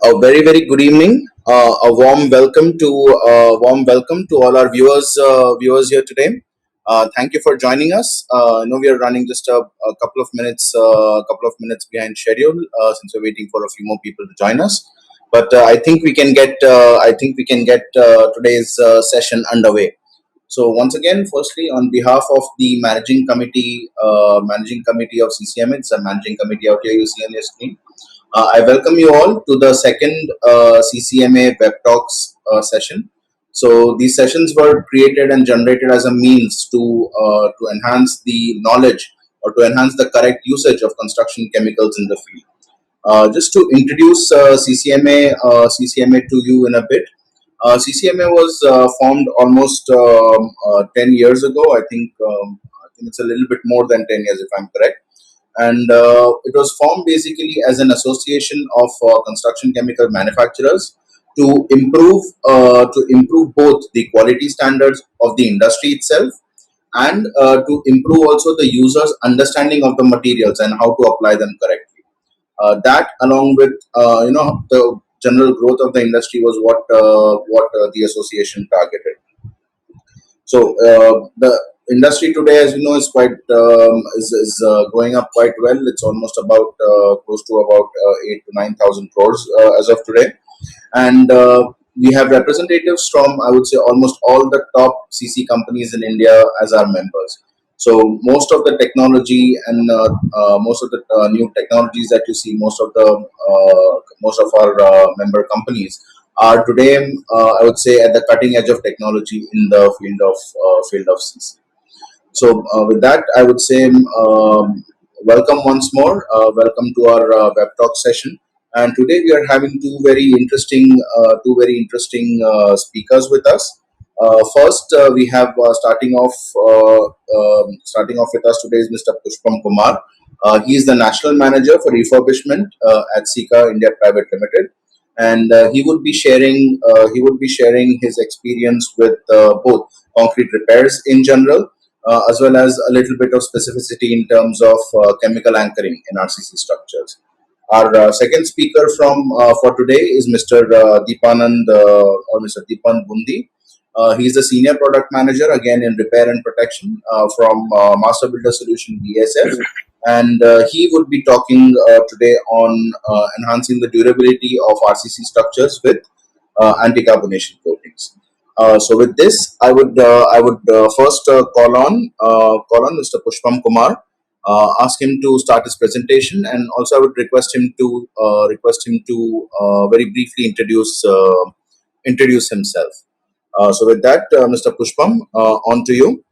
A very good evening. A warm welcome to all our viewers here today. Thank you for joining us. I know we are running just a couple of minutes behind schedule since we're waiting for a few more people to join us. But I think we can get today's session underway. So once again, firstly, on behalf of the managing committee of CCMA, it's a managing committee out here you see on your screen. I welcome you all to the second CCMA Web Talks session. So these sessions were created and generated as a means to enhance the knowledge or to enhance the correct usage of construction chemicals in the field. Just to introduce CCMA to you in a bit. CCMA was formed almost 10 years ago. I think it's a little bit more than 10 years if I'm correct, and it was formed basically as an association of construction chemical manufacturers to improve both the quality standards of the industry itself and to improve also the users understanding of the materials and how to apply them correctly. That along with the general growth of the industry was what the association targeted. So the industry today, as you know, is quite is growing up quite well. It's almost about close to about 8 to 9,000 crores as of today, and we have representatives from, I would say, almost all the top CC companies in India as our members. So most of the new technologies that you see, most of our member companies are today, I would say, at the cutting edge of technology in the field of CC. So with that, I would say welcome once more. Welcome to our web talk session. And today we are having two very interesting speakers with us. First, we have starting off with us today is Mr. Pushpam Kumar. He is the national manager for refurbishment at Sika India Private Limited, and he would be sharing his experience with both concrete repairs in general, as well as a little bit of specificity in terms of chemical anchoring in RCC structures. Our second speaker from for today is Mr. Deepanand or Mr. Deepan Bundi. He is the senior product manager again in repair and protection from Master Builder Solution BSF, and he would be talking today on enhancing the durability of RCC structures with anti-carbonation coatings. So with this, I would first call on Mr. Pushpam Kumar, ask him to start his presentation, and also I would request him to very briefly introduce himself. So with that, Mr. Pushpam, on to you.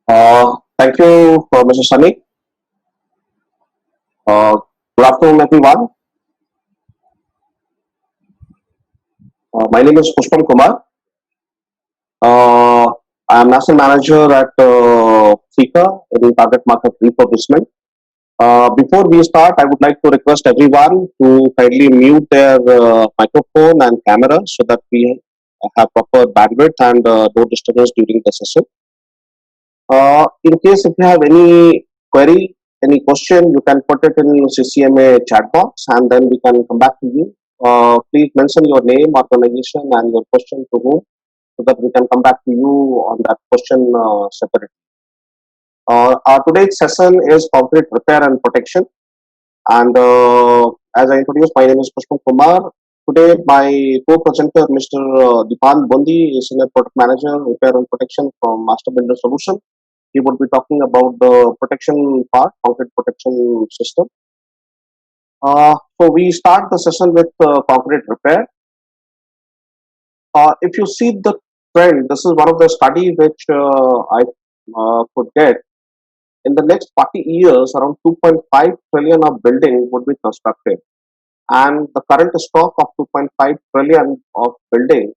Thank you, Mr. Sunny. Good afternoon, everyone. My name is Pushpam Kumar. I am National Manager at Sika in Target Market Refurbishment. Before we start, I would like to request everyone to kindly mute their microphone and camera so that we have proper bandwidth and no disturbance during the session. In case if you have any query, any question, you can put it in CCMA chat box and then we can come back to you. Please mention your name, organization, and your question to whom so that we can come back to you on that question separately. Our today's session is concrete repair and protection. And as I introduced, my name is Pushpam Kumar. Today, my co-presenter, Mr. Deepan Bundi, is Senior Product Manager, Repair and Protection from Master Builder Solution. He would be talking about the protection part, concrete protection system. So we start the session with concrete repair. If you see the trend, this is one of the study which I could get. In the next 40 years, around 2.5 trillion of building would be constructed. And the current stock of 2.5 trillion of building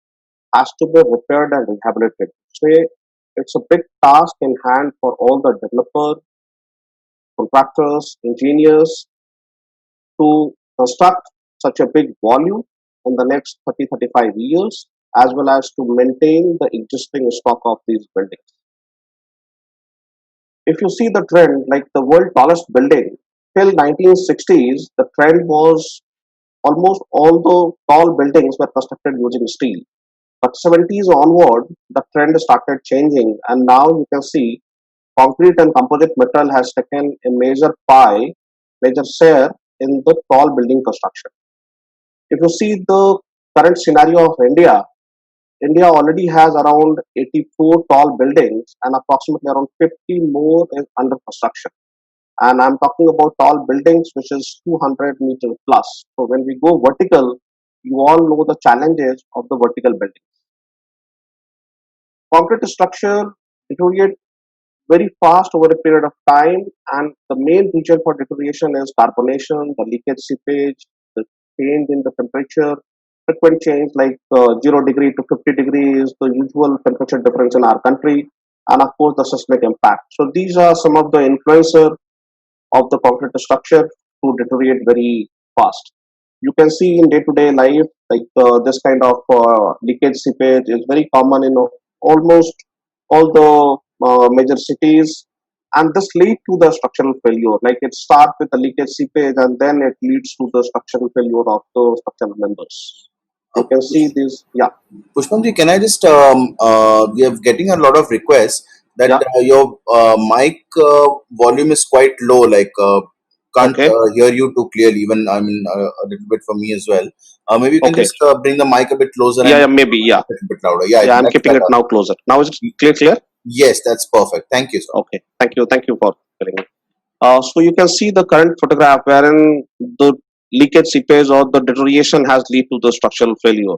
has to be repaired and rehabilitated. So it's a big task in hand for all the developers, contractors, engineers to construct such a big volume in the next 30-35 years, as well as to maintain the existing stock of these buildings. If you see the trend, like the world tallest building, till 1960s, the trend was almost all the tall buildings were constructed using steel. But 70s onward, the trend started changing, and now you can see concrete and composite metal has taken a major share in the tall building construction. If you see the current scenario of India, India already has around 84 tall buildings and approximately around 50 more is under construction. And I'm talking about tall buildings which is 200-meter plus. So when we go vertical, you all know the challenges of the vertical building. Concrete structure deteriorate very fast over a period of time, and the main reason for deterioration is carbonation, the leakage seepage, the change in the temperature, frequent change like 0 degree to 50 degrees, the usual temperature difference in our country, and of course the seismic impact. So these are some of the influencer of the concrete structure to deteriorate very fast. You can see in day-to-day life, like this kind of leakage seepage is very common in almost all the major cities, and this lead to the structural failure. Like it starts with the leakage seepage, and then it leads to the structural failure of the structural members. You can see this, yeah, Pushpamji, can I just we are getting a lot of requests that yeah, your mic volume is quite low, like can't okay, hear you too clearly. Even I mean a little bit for me as well. Maybe you can okay, just bring the mic a bit closer yeah, and yeah, maybe, a yeah, little bit louder. Yeah, I yeah. think I'm that's keeping it better. now closer. Now is it clear? Yes, that's perfect. Thank you, sir. Okay, thank you for telling me. So you can see the current photograph wherein the leakage seepage or the deterioration has led to the structural failure.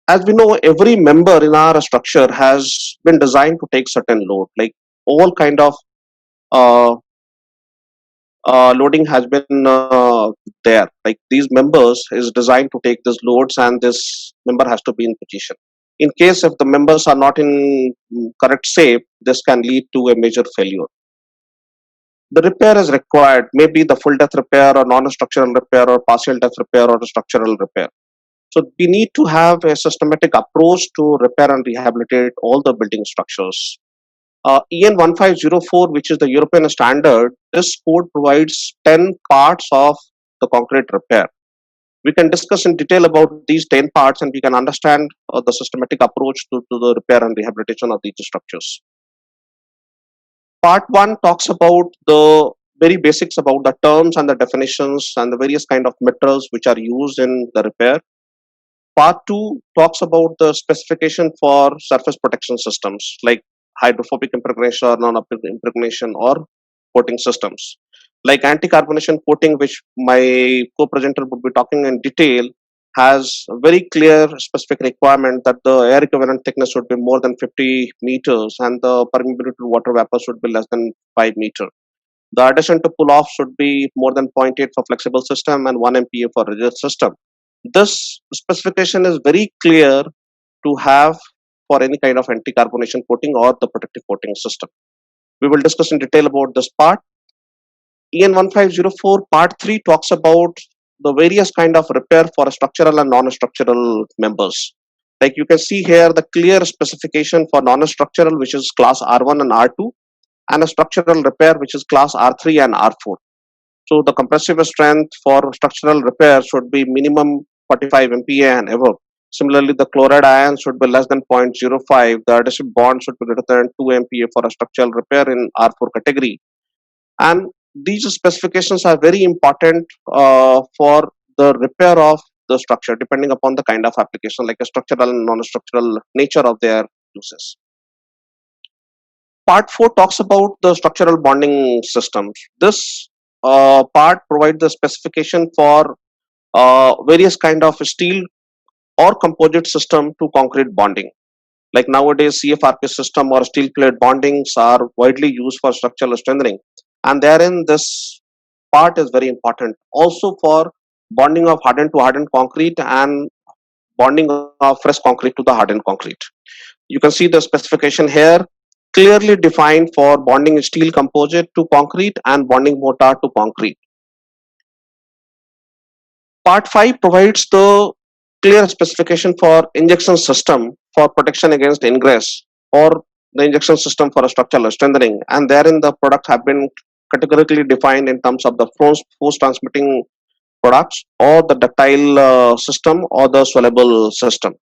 As we know, every member in our structure has been designed to take certain load, like all kind of uh, loading has been there. Like these members is designed to take these loads, and this member has to be in position. In case if the members are not in correct shape, this can lead to a major failure. The repair is required, maybe the full depth repair or non-structural repair or partial depth repair or structural repair. So we need to have a systematic approach to repair and rehabilitate all the building structures. EN 1504, which is the European standard, this code provides 10 parts of the concrete repair. We can discuss in detail about these 10 parts, and we can understand the systematic approach to the repair and rehabilitation of these structures. Part 1 talks about the very basics about the terms and the definitions and the various kind of metals which are used in the repair. Part 2 talks about the specification for surface protection systems like hydrophobic impregnation, non-impregnation, or coating systems. Like anti-carbonation coating, which my co-presenter would be talking in detail, has a very clear specific requirement that the air equivalent thickness should be more than 50 meters and the permeability to water vapor should be less than 5 meters. The addition to pull off should be more than 0.8 for flexible system and 1 MPa for rigid system. This specification is very clear to have for any kind of anti-carbonation coating or the protective coating system. We will discuss in detail about this part. EN 1504 part 3 talks about the various kind of repair for structural and non-structural members. Like you can see here the clear specification for non-structural, which is class R1 and R2, and a structural repair which is class R3 and R4. So the compressive strength for structural repair should be minimum 45 MPa and above. Similarly, the chloride ion should be less than 0.05. The adhesive bond should be greater than 2 MPa for a structural repair in R4 category. And these specifications are very important for the repair of the structure depending upon the kind of application, like a structural and non-structural nature of their uses. Part 4 talks about the structural bonding systems. This part provides the specification for various kind of steel or composite system to concrete bonding. Like nowadays, CFRP system or steel plate bondings are widely used for structural strengthening, and therein this part is very important. Also for bonding of hardened to hardened concrete and bonding of fresh concrete to the hardened concrete. You can see the specification here clearly defined for bonding steel composite to concrete and bonding mortar to concrete. Part 5 provides the clear specification for injection system for protection against ingress or the injection system for a structural strengthening, and therein the products have been categorically defined in terms of the force transmitting products or the ductile system or the swellable system.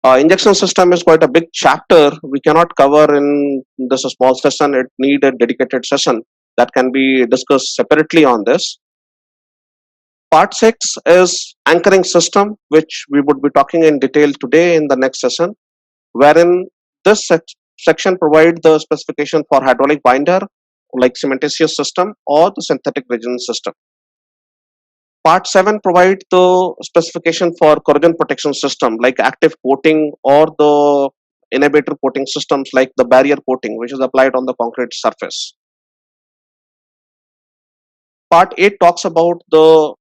Injection system is quite a big chapter. We cannot cover in this small session. It need a dedicated session that can be discussed separately on this. Part 6 is anchoring system, which we would be talking in detail today in the next session, wherein this section provides the specification for hydraulic binder like cementitious system or the synthetic resonance system. Part 7 provides the specification for corrosion protection system like active coating or the inhibitor coating systems like the barrier coating which is applied on the concrete surface. Part 8 talks about the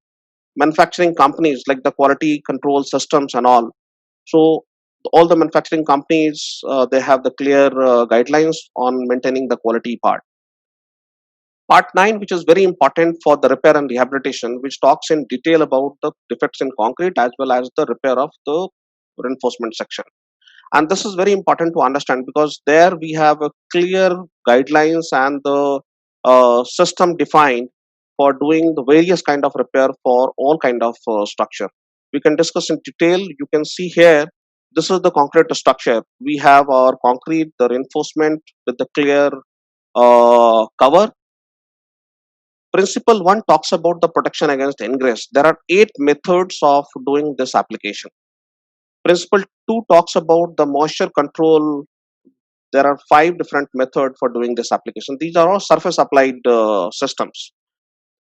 manufacturing companies like the quality control systems and all. So all the manufacturing companies, they have the clear guidelines on maintaining the quality part. Part 9, which is very important for the repair and rehabilitation, which talks in detail about the defects in concrete as well as the repair of the reinforcement section. And this is very important to understand because there we have a clear guidelines and the system defined for doing the various kind of repair for all kind of structure. We can discuss in detail. You can see here, this is the concrete structure. We have our concrete, the reinforcement with the clear cover. Principle 1 talks about the protection against ingress. There are 8 methods of doing this application. Principle 2 talks about the moisture control. There are 5 different methods for doing this application. These are all surface applied systems.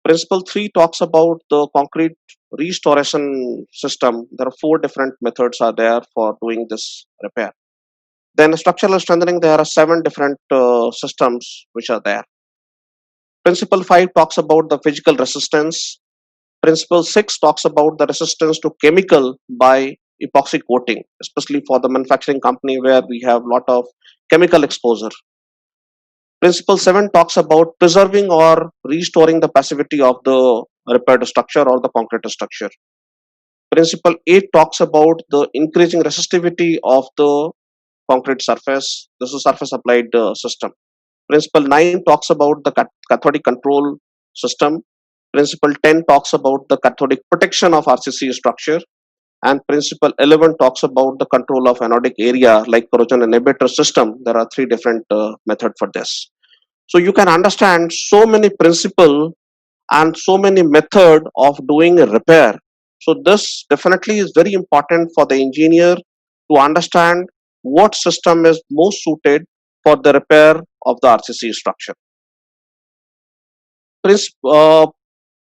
Principle 3 talks about the concrete restoration system. There are 4 different methods are there for doing this repair. Then structural strengthening, there are 7 different systems which are there. Principle 5 talks about the physical resistance. Principle 6 talks about the resistance to chemical by epoxy coating, especially for the manufacturing company where we have lot of chemical exposure. Principle 7 talks about preserving or restoring the passivity of the repaired structure or the concrete structure. Principle 8 talks about the increasing resistivity of the concrete surface. This is surface applied system. Principle 9 talks about the cathodic control system. Principle 10 talks about the cathodic protection of RCC structure. And principle 11 talks about the control of anodic area like corrosion inhibitor system. There are 3 different methods for this. So you can understand so many principle and so many method of doing a repair. So this definitely is very important for the engineer to understand what system is most suited for the repair of the RCC structure.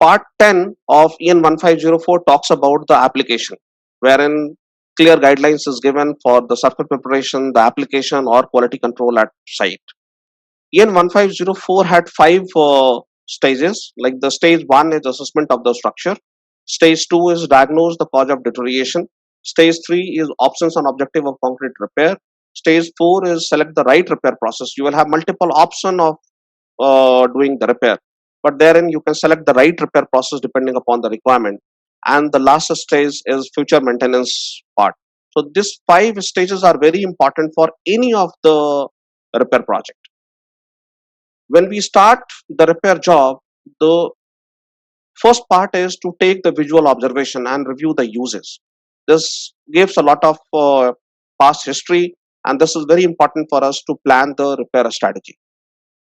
Part 10 of EN 1504 talks about the application, wherein clear guidelines is given for the surface preparation, the application or quality control at site. EN 1504 had 5 stages, like the stage 1 is assessment of the structure, stage 2 is diagnose the cause of deterioration, stage 3 is options and objective of concrete repair, stage 4 is select the right repair process. You will have multiple option of doing the repair, but therein you can select the right repair process depending upon the requirement. And the last stage is future maintenance part. So these 5 stages are very important for any of the repair project. When we start the repair job, the first part is to take the visual observation and review the uses. This gives a lot of past history, and this is very important for us to plan the repair strategy.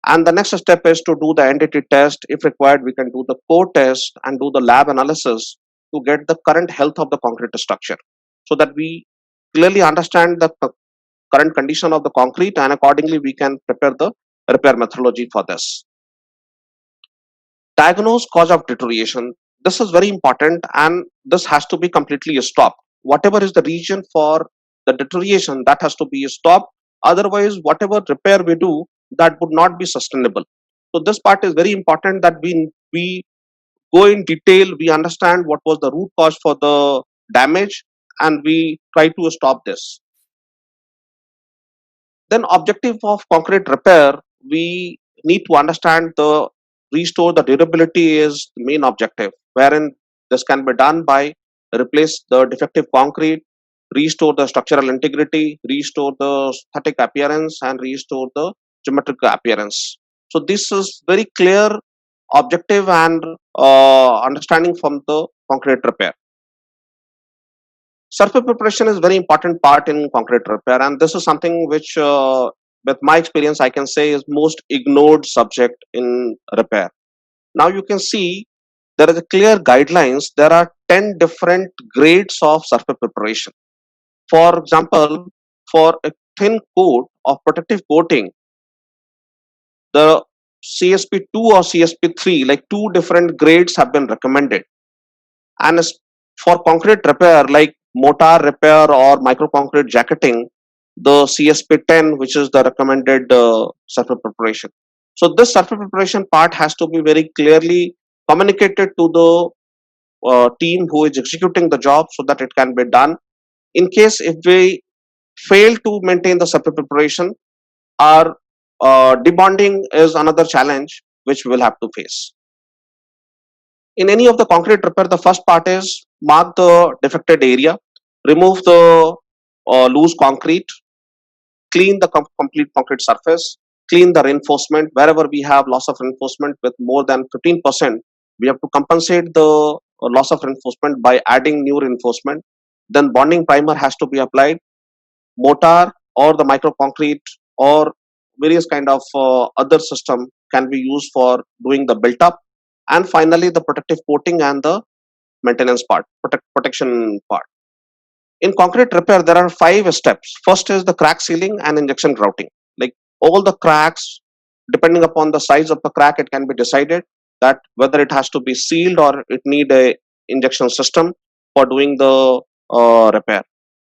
And the next step is to do the entity test. If required, we can do the core test and do the lab analysis to get the current health of the concrete structure so that we clearly understand the current condition of the concrete, and accordingly we can prepare the repair methodology for this. Diagnose cause of deterioration. This is very important and this has to be completely stopped. Whatever is the reason for the deterioration, that has to be stopped. Otherwise, whatever repair we do, that would not be sustainable. So this part is very important that we go in detail, we understand what was the root cause for the damage, and we try to stop this. Then objective of concrete repair, we need to understand the restore the durability is the main objective, wherein this can be done by replace the defective concrete, restore the structural integrity, restore the static appearance, and restore the geometric appearance. So this is very clear, objective, and understanding from the concrete repair. Surface preparation is very important part in concrete repair, and this is something which, with my experience, I can say is most ignored subject in repair. Now you can see there is a clear guidelines. There are 10 different grades of surface preparation. For example, for a thin coat of protective coating, the CSP2 or CSP3, like two different grades have been recommended. And for concrete repair, like mortar repair or micro concrete jacketing, the CSP10, which is the recommended surface preparation. So this surface preparation part has to be very clearly communicated to the team who is executing the job so that it can be done. In case if we fail to maintain the surface preparation, our debonding is another challenge which we will have to face. In any of the concrete repair, the first part is mark the defected area, remove the loose concrete, clean the complete concrete surface, clean the reinforcement. Wherever we have loss of reinforcement with more than 15%, we have to compensate the loss of reinforcement by adding new reinforcement. Then bonding primer has to be applied. Mortar or the micro concrete or various kind of other system can be used for doing the built up. And finally, the protective coating and the maintenance part, protection part. In concrete repair, there are 5 steps. First is the crack sealing and injection grouting. Like all the cracks, depending upon the size of the crack, it can be decided that whether it has to be sealed or it need a injection system for doing the repair.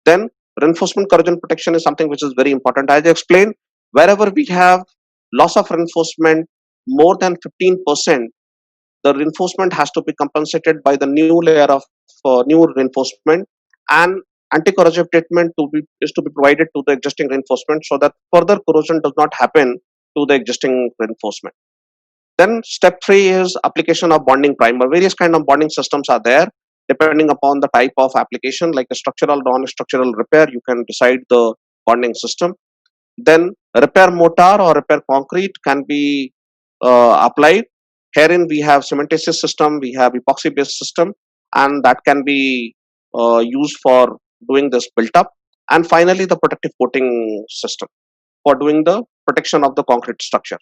Then reinforcement corrosion protection is something which is very important. As I explained, wherever we have loss of reinforcement more than 15%, the reinforcement has to be compensated by the new layer of new reinforcement, and anti-corrosive treatment is to be provided to the existing reinforcement so that further corrosion does not happen to the existing reinforcement. Then step 3 is application of bonding primer. Various kind of bonding systems are there. Depending upon the type of application, like a structural, non-structural repair, you can decide the bonding system. Then repair mortar or repair concrete can be applied. Herein we have cementitious system, we have epoxy based system, and that can be used for doing this built up. And finally, the protective coating system for doing the protection of the concrete structure.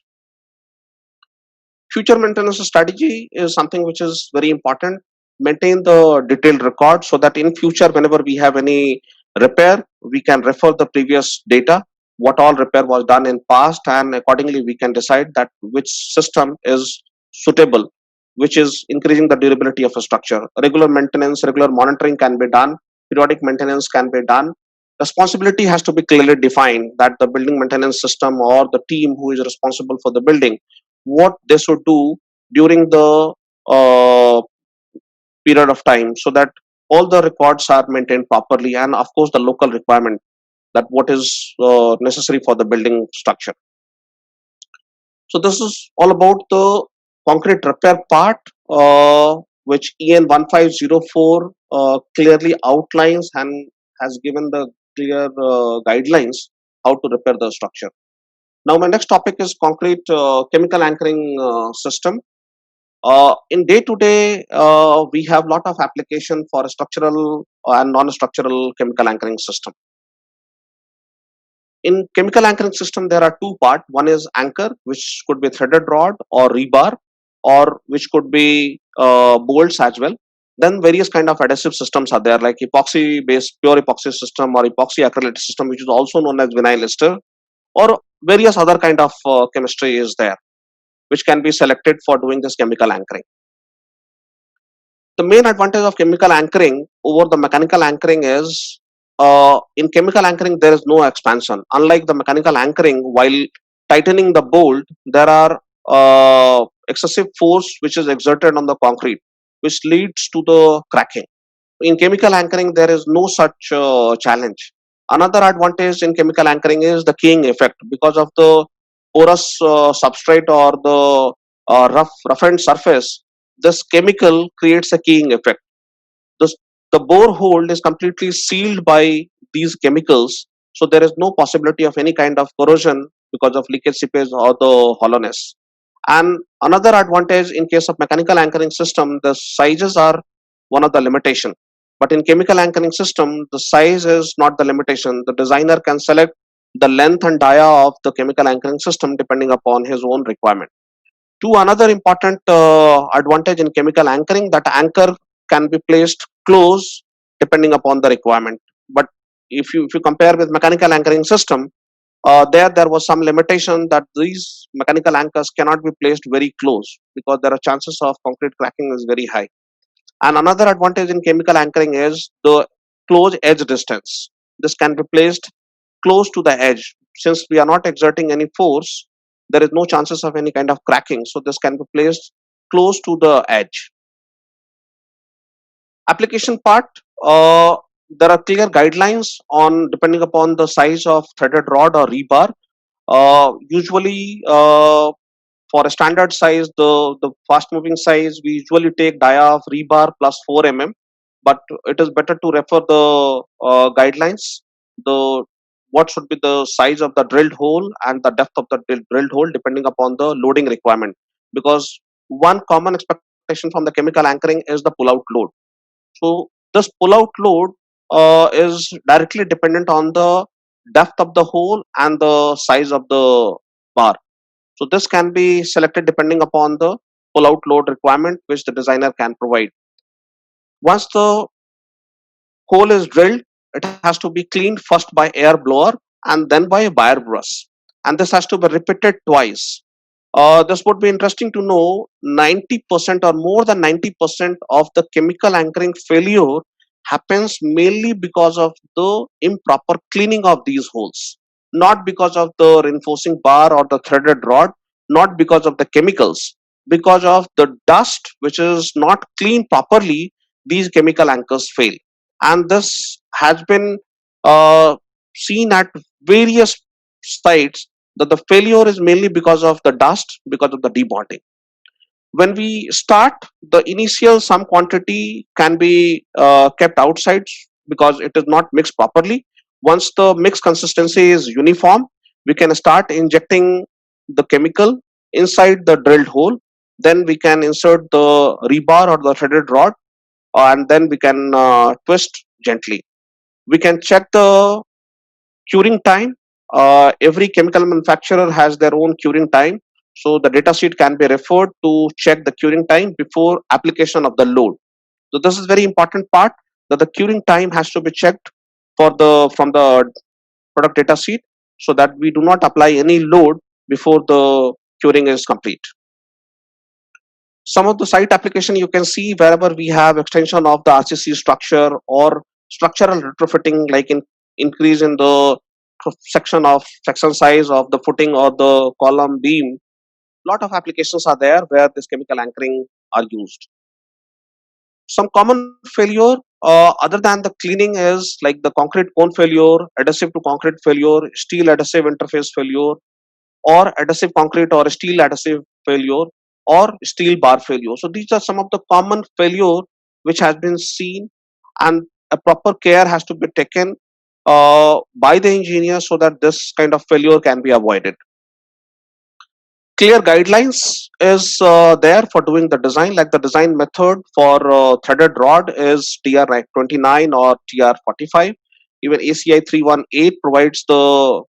Future maintenance strategy is something which is very important. Maintain the detailed record so that in future, whenever we have any repair, we can refer the previous data, what all repair was done in past, and accordingly we can decide that which system is suitable, which is increasing the durability of a structure. Regular maintenance, regular monitoring can be done, periodic maintenance can be done. Responsibility has to be clearly defined that the building maintenance system or the team who is responsible for the building, what they should do during the uh, period of time so that all the records are maintained properly, and of course the local requirement that what is necessary for the building structure. So this is all about the concrete repair part, which EN 1504 clearly outlines and has given the clear guidelines how to repair the structure. Now my next topic is concrete chemical anchoring system. In day to day, we have lot of application for a structural and non-structural chemical anchoring system. In chemical anchoring system, there are two parts. One is anchor, which could be threaded rod or rebar, or which could be bolts as well. Then various kind of adhesive systems are there, like epoxy based pure epoxy system or epoxy acrylate system, which is also known as vinyl ester, or various other kind of chemistry is there, which can be selected for doing this chemical anchoring. The main advantage of chemical anchoring over the mechanical anchoring is in chemical anchoring there is no expansion. Unlike the mechanical anchoring, while tightening the bolt, there are excessive force which is exerted on the concrete, which leads to the cracking. In chemical anchoring, there is no such challenge. Another advantage in chemical anchoring is the keying effect. Because of the porous substrate or the roughened surface, this chemical creates a keying effect. This, the bore hole is completely sealed by these chemicals, so there is no possibility of any kind of corrosion because of leakage seepage or the hollowness. And another advantage in case of mechanical anchoring system, the sizes are one of the limitation. But in chemical anchoring system, the size is not the limitation. The designer can select the length and dia of the chemical anchoring system depending upon his own requirement. Two another important advantage in chemical anchoring, that anchor can be placed close depending upon the requirement. But if you compare with mechanical anchoring system, there was some limitation that these mechanical anchors cannot be placed very close because there are chances of concrete cracking is very high. And another advantage in chemical anchoring is the close edge distance. This can be placed close to the edge. Since we are not exerting any force, there is no chances of any kind of cracking. So this can be placed close to the edge. Application part, there are clear guidelines on depending upon the size of threaded rod or rebar. Usually, for a standard size, the fast moving size, we usually take dia of rebar plus 4 mm, but it is better to refer the guidelines, the what should be the size of the drilled hole and the depth of the drilled hole depending upon the loading requirement, because one common expectation from the chemical anchoring is the pull out load. So this pull out load is directly dependent on the depth of the hole and the size of the bar. So this can be selected depending upon the pull out load requirement which the designer can provide. Once the hole is drilled, it has to be cleaned first by air blower and then by a wire brush. And this has to be repeated twice. This would be interesting to know, 90% or more than 90% of the chemical anchoring failure happens mainly because of the improper cleaning of these holes, not because of the reinforcing bar or the threaded rod, not because of the chemicals, because of the dust which is not cleaned properly, these chemical anchors fail. And this has been seen at various sites, that the failure is mainly because of the dust, because of the debonding. When we start, the initial some quantity can be kept outside because it is not mixed properly. Once the mix consistency is uniform, we can start injecting the chemical inside the drilled hole. Then we can insert the rebar or the threaded rod, and then we can twist gently. We can check the curing time. Every chemical manufacturer has their own curing time, so the data sheet can be referred to check the curing time before application of the load. So this is very important part, that the curing time has to be checked for the from the product data sheet, so that we do not apply any load before the curing is complete. Some of the site application you can see wherever we have extension of the RCC structure or structural retrofitting, like in increase in the section size of the footing or the column beam. Lot of applications are there where this chemical anchoring are used. Some common failure other than the cleaning is like the concrete cone failure, adhesive to concrete failure, steel adhesive interface failure, or adhesive concrete or steel adhesive failure, or steel bar failure. So these are some of the common failure which has been seen, and a proper care has to be taken by the engineer so that this kind of failure can be avoided. Clear guidelines is there for doing the design, like the design method for threaded rod is TR29 or TR45. Even ACI 318 provides the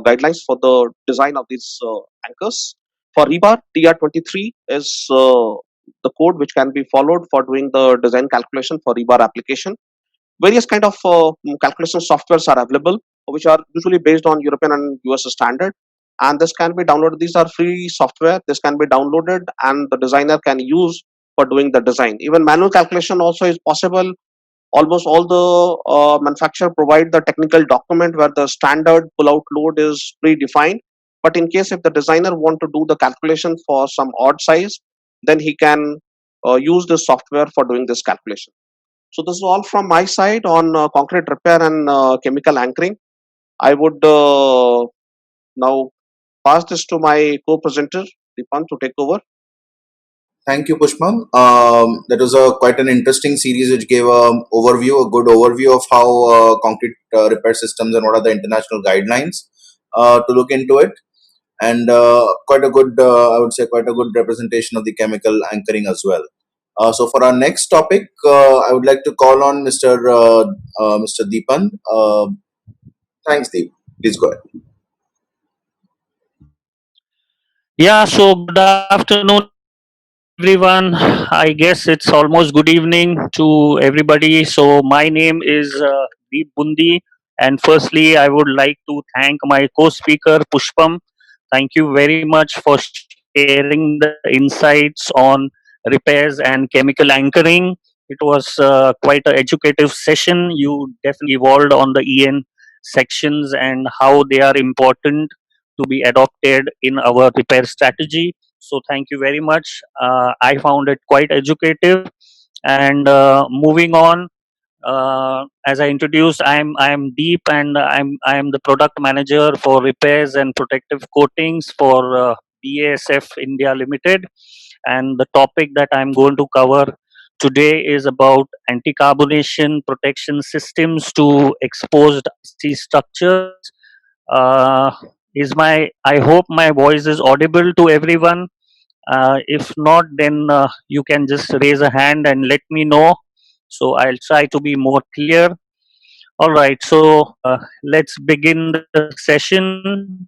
guidelines for the design of these anchors. For rebar, TR23 is the code which can be followed for doing the design calculation for rebar application. Various kind of calculation softwares are available, which are usually based on European and US standard, and this can be downloaded. These are free software, this can be downloaded and the designer can use for doing the design. Even manual calculation also is possible. Almost all the manufacturer provide the technical document where the standard pull out load is predefined, but in case if the designer want to do the calculation for some odd size, then he can use this software for doing this calculation. So this is all from my side on concrete repair and chemical anchoring. I would now pass this to my co-presenter, Deepan, to take over. Thank you, Pushpam. That was a quite an interesting series which gave a good overview of how concrete repair systems and what are the international guidelines to look into it. and quite a good, I would say, quite a good representation of the chemical anchoring as well. So for our next topic, I would like to call on Mr. Deepan. Thanks, Deep. Please go ahead. Yeah, so good afternoon, everyone. I guess it's almost good evening to everybody. So, my name is Deep Bundi, and firstly, I would like to thank my co speaker, Pushpam. Thank you very much for sharing the insights on repairs and chemical anchoring. It was quite an educative session. You definitely evolved on the EN sections and how they are important to be adopted in our repair strategy. So thank you very much. I found it quite educative. And moving on, as I introduced, I'm Deep, and I'm the product manager for repairs and protective coatings for BASF India Limited. And the topic that I'm going to cover today is about anti-carbonation protection systems to exposed sea structures. Uh, is my I hope my voice is audible to everyone. If not, then you can just raise a hand and let me know. So I'll try to be more clear. All right. So let's begin the session.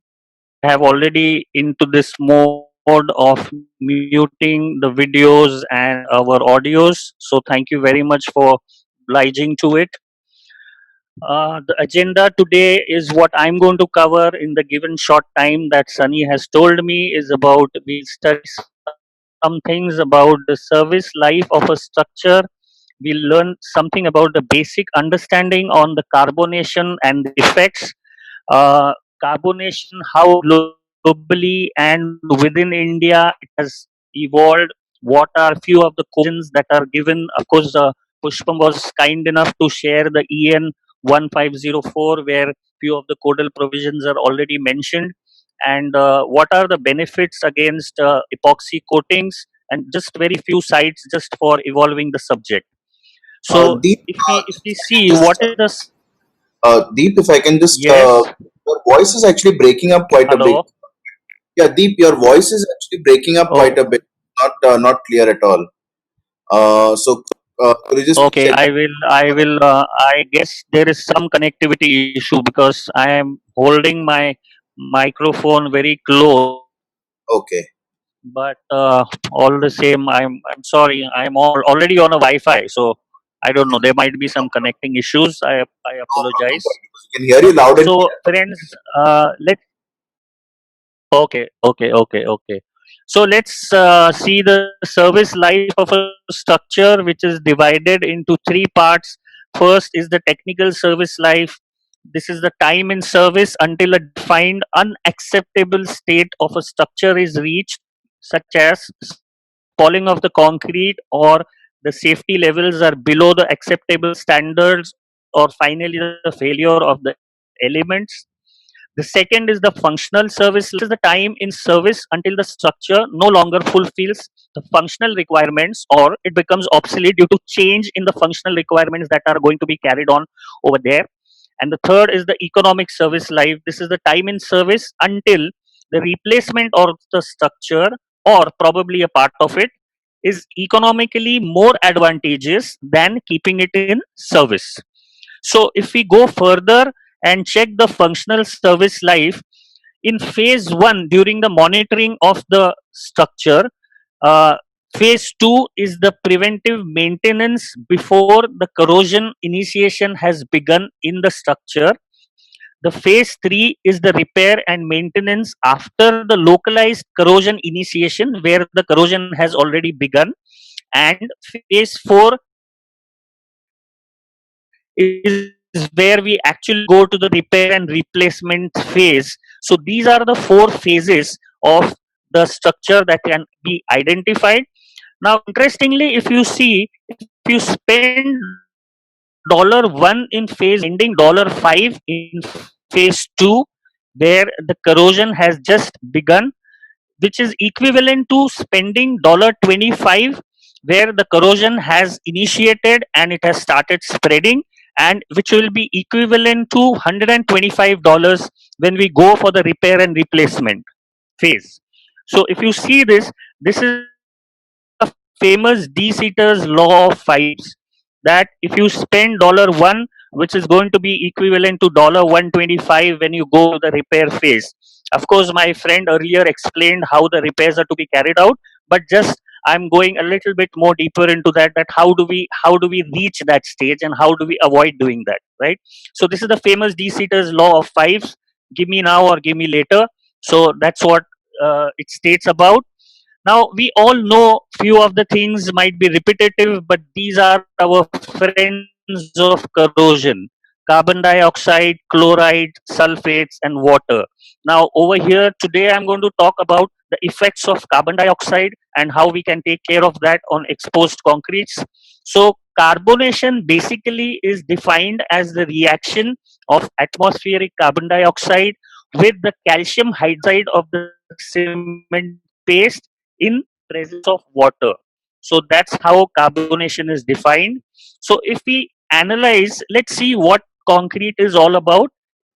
I have already into this mode of muting the videos and our audios. So thank you very much for obliging to it. The agenda today is what I'm going to cover in the given short time that Sunny has told me is about we study some things about the service life of a structure. We'll learn something about the basic understanding on the carbonation and the effects. Uh, Carbonation, how globally and within India it has evolved. What are few of the questions that are given? Of course, Pushpam was kind enough to share the EN 1504, where few of the codal provisions are already mentioned. And what are the benefits against epoxy coatings? And just very few sites just for evolving the subject. So Deep, if we see just what is the Deep, if I can just, yes, your voice is actually breaking up quite a bit. hello. Yeah, Deep, your voice is actually breaking up quite Oh, a bit. Not clear at all. So could you just okay. check that? I will. I guess there is some connectivity issue because I am holding my microphone very close. Okay. But all the same, I'm sorry. I'm already on a Wi-Fi, so I don't know. There might be some connecting issues. I No problem, apologize. buddy. We can hear you loud and So clear. friends, let okay. So let's see the service life of a structure, which is divided into three parts. First is the technical service life. This is the time in service until a defined unacceptable state of a structure is reached, such as falling of the concrete, or the safety levels are below the acceptable standards, or finally the failure of the elements. The second is the functional service. This is the time in service until the structure no longer fulfills the functional requirements or it becomes obsolete due to change in the functional requirements that are going to be carried on over there. And the third is the economic service life. This is the time in service until the replacement of the structure or probably a part of it is economically more advantageous than keeping it in service. So if we go further and check the functional service life in phase one during the monitoring of the structure, uh, phase two is the preventive maintenance before the corrosion initiation has begun in the structure. The phase three is the repair and maintenance after the localized corrosion initiation, where the corrosion has already begun. And phase four is where we actually go to the repair and replacement phase. So these are the four phases of the structure that can be identified. Now, interestingly, if you see, if you spend $1 in phase ending $5 in phase two, where the corrosion has just begun, which is equivalent to spending $25, where the corrosion has initiated and it has started spreading, and which will be equivalent to $125 when we go for the repair and replacement. phase. So if you see this, this is a famous De Sitters law of fives, that if you spend $1, which is going to be equivalent to $125 when you go to the repair phase. Of course, my friend earlier explained how the repairs are to be carried out, but just I'm going a little bit more deeper into that. That how do we reach that stage and how do we avoid doing that, right? So this is the famous De Sitters law of fives. Give me now or give me later. So that's what it states about. Now we all know few of the things might be repetitive, but these are our friends of corrosion: carbon dioxide, chloride, sulfates, and water. Now over here today I'm going to talk about the effects of carbon dioxide and how we can take care of that on exposed concretes. So carbonation basically is defined as the reaction of atmospheric carbon dioxide with the calcium hydroxide of the cement paste in presence of water. So that's how carbonation is defined. So if we analyze, let's see what concrete is all about.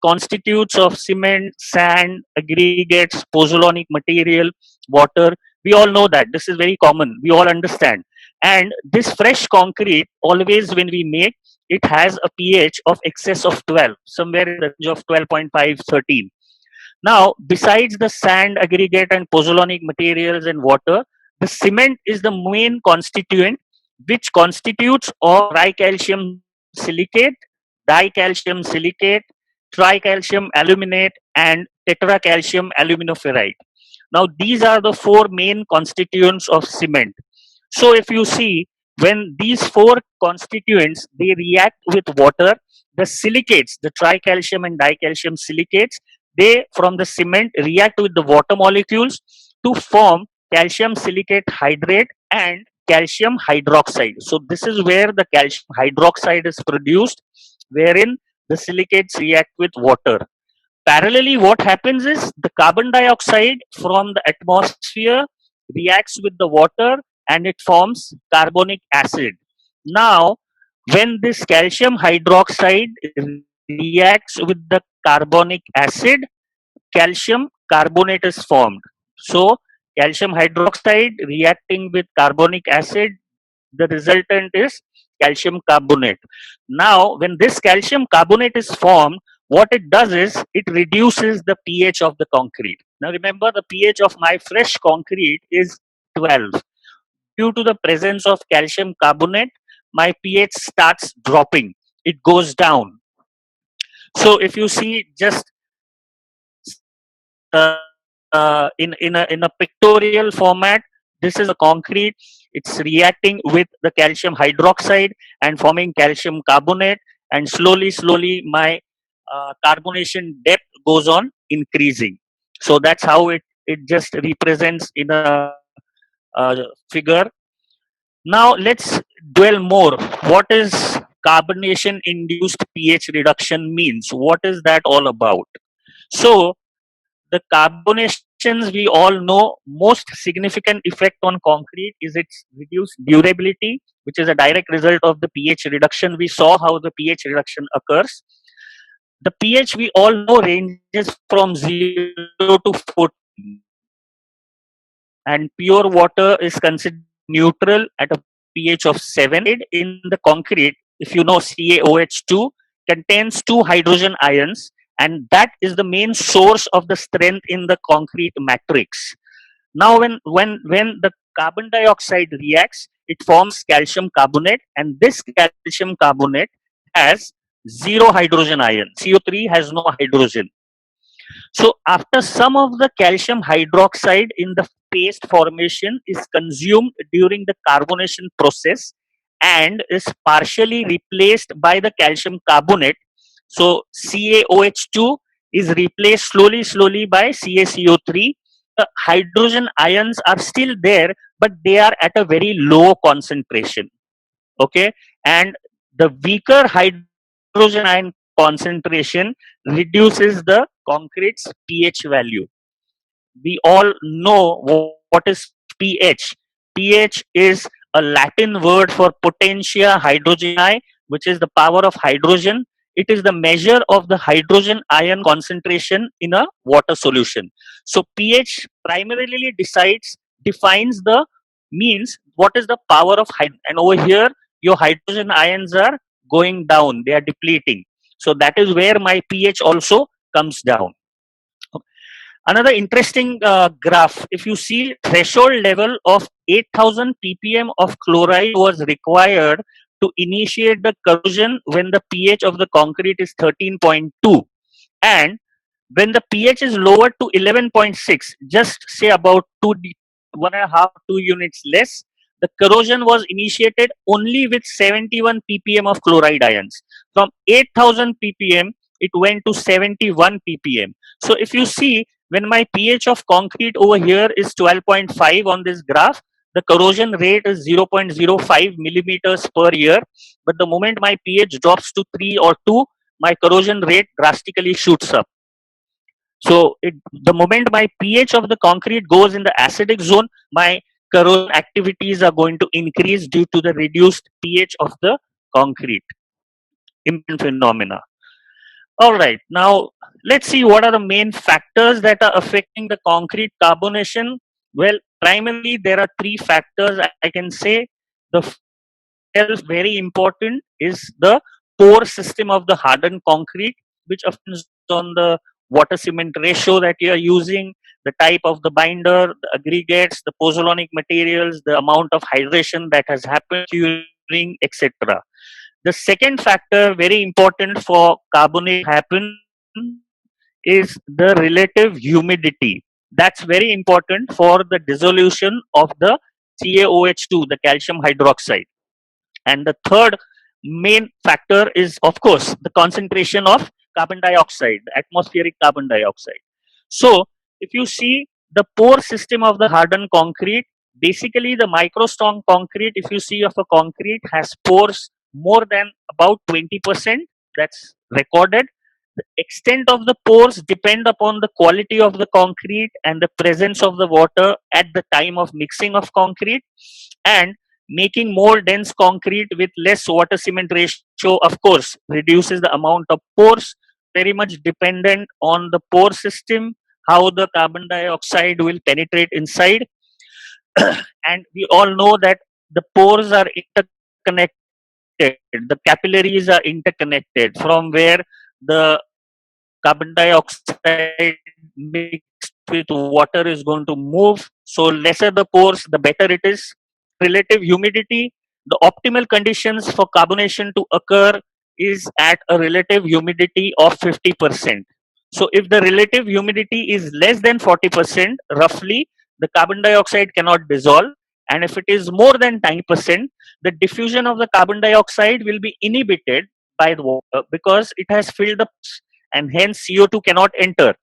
Constitutes of cement, sand, aggregates, pozzolanic material, water. We all know that. This is very common. We all understand. And this fresh concrete, always when we make, it has a pH of excess of 12, somewhere in the range of 12.5, 13. Now, besides the sand, aggregate, and pozzolanic materials and water, the cement is the main constituent, which constitutes of tricalcium silicate, dicalcium silicate, tricalcium aluminate, and tetracalcium aluminoferrite. Now, these are the four main constituents of cement. So if you see, when these four constituents they react with water, the silicates, the tricalcium and dicalcium silicates, they from the cement react with the water molecules to form calcium silicate hydrate and calcium hydroxide. So this is where the calcium hydroxide is produced, wherein the silicates react with water. Parallelly, what happens is the carbon dioxide from the atmosphere reacts with the water and it forms carbonic acid. Now, when this calcium hydroxide reacts with the carbonic acid, calcium carbonate is formed. So, calcium hydroxide reacting with carbonic acid, the resultant is calcium carbonate. Now, when this calcium carbonate is formed, what it does is it reduces the pH of the concrete. Now, remember the pH of my fresh concrete is 12. Due to the presence of calcium carbonate, my pH starts dropping. It goes down. So, if you see just uh, in a pictorial format, this is a concrete. It's reacting with the calcium hydroxide and forming calcium carbonate, and slowly my carbonation depth goes on increasing. So that's how it just represents in a figure. Now let's dwell more. What is carbonation induced pH reduction means? What is that all about? So the carbonations we all know, most significant effect on concrete is its reduced durability, which is a direct result of the pH reduction. We saw how the pH reduction occurs. The pH we all know ranges from 0 to 14, and pure water is considered neutral at a pH of 7. In the concrete, if you know, CaOH2 contains two hydrogen ions, and that is the main source of the strength in the concrete matrix. Now, when the carbon dioxide reacts, it forms calcium carbonate, and this calcium carbonate has zero hydrogen ion. CO3 has no hydrogen. So after some of the calcium hydroxide in the paste formation is consumed during the carbonation process and is partially replaced by the calcium carbonate. So CaOH2 is replaced slowly by CaCO3. The hydrogen ions are still there, but they are at a very low concentration. Okay, and the weaker hydrogen ion concentration reduces the concrete's pH value. We all know what is pH. pH is a Latin word for potentia hydrogeni, which is the power of hydrogen. it is the measure of the hydrogen ion concentration in a water solution. So pH primarily defines the means what is the power of hydrogen. And over here, your hydrogen ions are going down, they are depleting. So that is where my pH also comes down. Another interesting graph, if you see threshold level of 8000 ppm of chloride was required to initiate the corrosion when the pH of the concrete is 13.2, and when the pH is lowered to 11.6, just say about 1.5 2 units less, the corrosion was initiated only with 71 ppm of chloride ions. From 8000 ppm, it went to 71 ppm. So if you see, when my pH of concrete over here is 12.5 on this graph, the corrosion rate is 0.05 millimeters per year. But the moment my pH drops to 3 or 2, my corrosion rate drastically shoots up. So the moment my pH of the concrete goes in the acidic zone, my corrosion activities are going to increase due to the reduced pH of the concrete. Important phenomena. All right, now let's see what are the main factors that are affecting the concrete carbonation. Well, primarily there are three factors I can say. The first, very important, is the pore system of the hardened concrete, which depends on the water cement ratio that you are using, the type of the binder, the aggregates, the pozzolanic materials, the amount of hydration that has happened during, etc. The second factor, very important for carbonate happen, is the relative humidity. That's very important for the dissolution of the CaOH2, the calcium hydroxide. And the third main factor is, of course, the concentration of carbon dioxide, the atmospheric carbon dioxide. So, if you see the pore system of the hardened concrete, basically the microstrong concrete, if you see of a concrete, has pores more than about 20%. That's recorded. The extent of the pores depend upon the quality of the concrete and the presence of the water at the time of mixing of concrete. And making more dense concrete with less water cement ratio, of course, reduces the amount of pores, very much dependent on the pore system, how the carbon dioxide will penetrate inside. And we all know that the pores are interconnected, the capillaries are interconnected, from where the carbon dioxide mixed with water is going to move. So lesser the pores, the better it is. Relative humidity, the optimal conditions for carbonation to occur is at a relative humidity of 50%. So if the relative humidity is less than 40%, roughly, the carbon dioxide cannot dissolve. And if it is more than 10%, the diffusion of the carbon dioxide will be inhibited by the water because it has filled up, and hence CO2 cannot enter.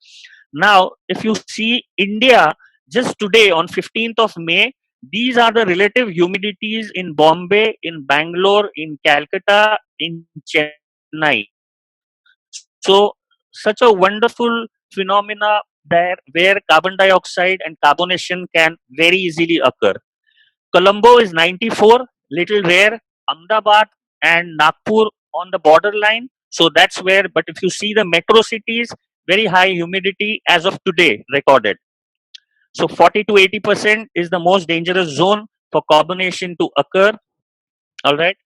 Now, if you see India, just today on 15th of May, these are the relative humidities in Bombay, in Bangalore, in Calcutta, in Chennai. So, such a wonderful phenomena there where carbon dioxide and carbonation can very easily occur. Colombo is 94, little rare. Ahmedabad and Nagpur on the borderline. So that's where, but if you see the metro cities, very high humidity as of today recorded. So 40 to 80% is the most dangerous zone for carbonation to occur. All right.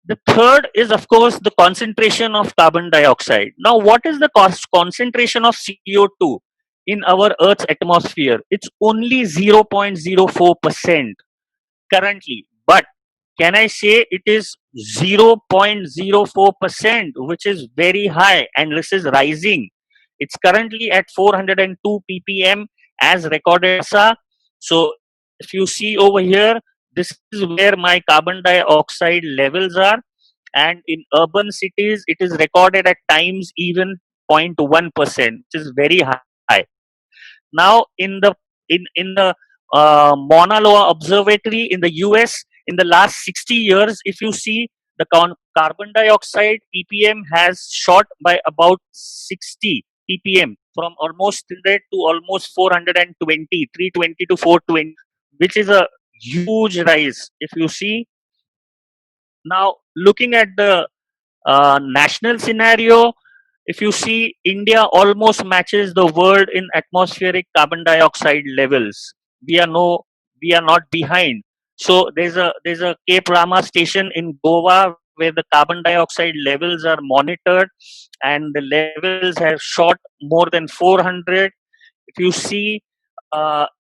The third is, of course, the concentration of carbon dioxide. Now, what is the concentration of CO2 in our Earth's atmosphere? It's only 0.04% currently. But can I say it is 0.04%, which is very high, and this is rising. It's currently at 402 ppm as recorded. So if you see over here, this is where my carbon dioxide levels are. And in urban cities, it is recorded at times even 0.1%, which is very high. Now, in the Mauna Loa Observatory in the US, in the last 60 years, if you see, the carbon dioxide ppm has shot by about 60 ppm, from almost 100 to almost 420, 320 to 420, which is a huge rise. If you see now, looking at the national scenario, if you see, India almost matches the world in atmospheric carbon dioxide levels. We are no, we are not behind. So there's a Cape Rama station in Goa where the carbon dioxide levels are monitored, and the levels have shot more than 400. If you see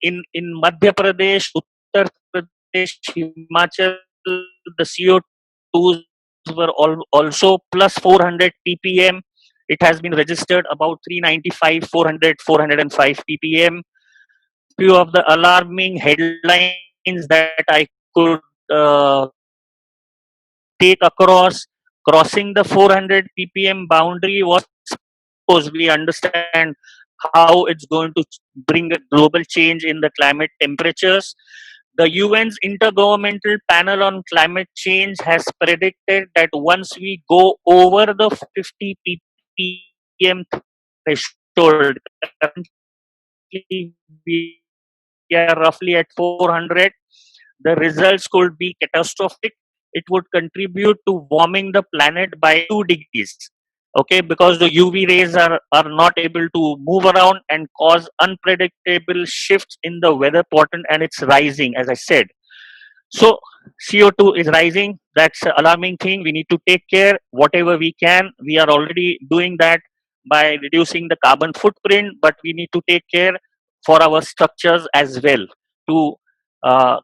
in Madhya Pradesh, Uttar Pradesh, Himachal, the CO2s were also plus 400 ppm. It has been registered about 395, 400, 405 ppm. Few of the alarming headlines that I could take across: crossing the 400 ppm boundary was, course, we understand how it's going to bring a global change in the climate temperatures. The UN's Intergovernmental Panel on Climate Change has predicted that once we go over the 50 ppm threshold, currently we are roughly at 400, the results could be catastrophic. It would contribute to warming the planet by 2 degrees. Okay, because the UV rays are not able to move around and cause unpredictable shifts in the weather pattern, and it's rising, as I said. So CO2 is rising. That's an alarming thing. We need to take care whatever we can. We are already doing that by reducing the carbon footprint, but we need to take care for our structures as well to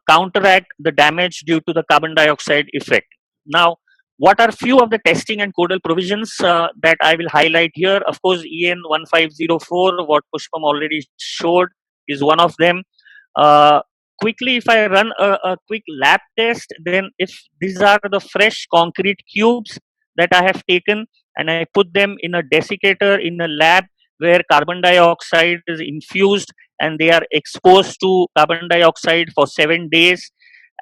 counteract the damage due to the carbon dioxide effect. Now, what are few of the testing and codal provisions that I will highlight here? Of course, EN 1504, what Pushpam already showed, is one of them. Uh, Quickly, if I run a quick lab test, then if these are the fresh concrete cubes that I have taken and I put them in a desiccator in a lab where carbon dioxide is infused and they are exposed to carbon dioxide for 7 days,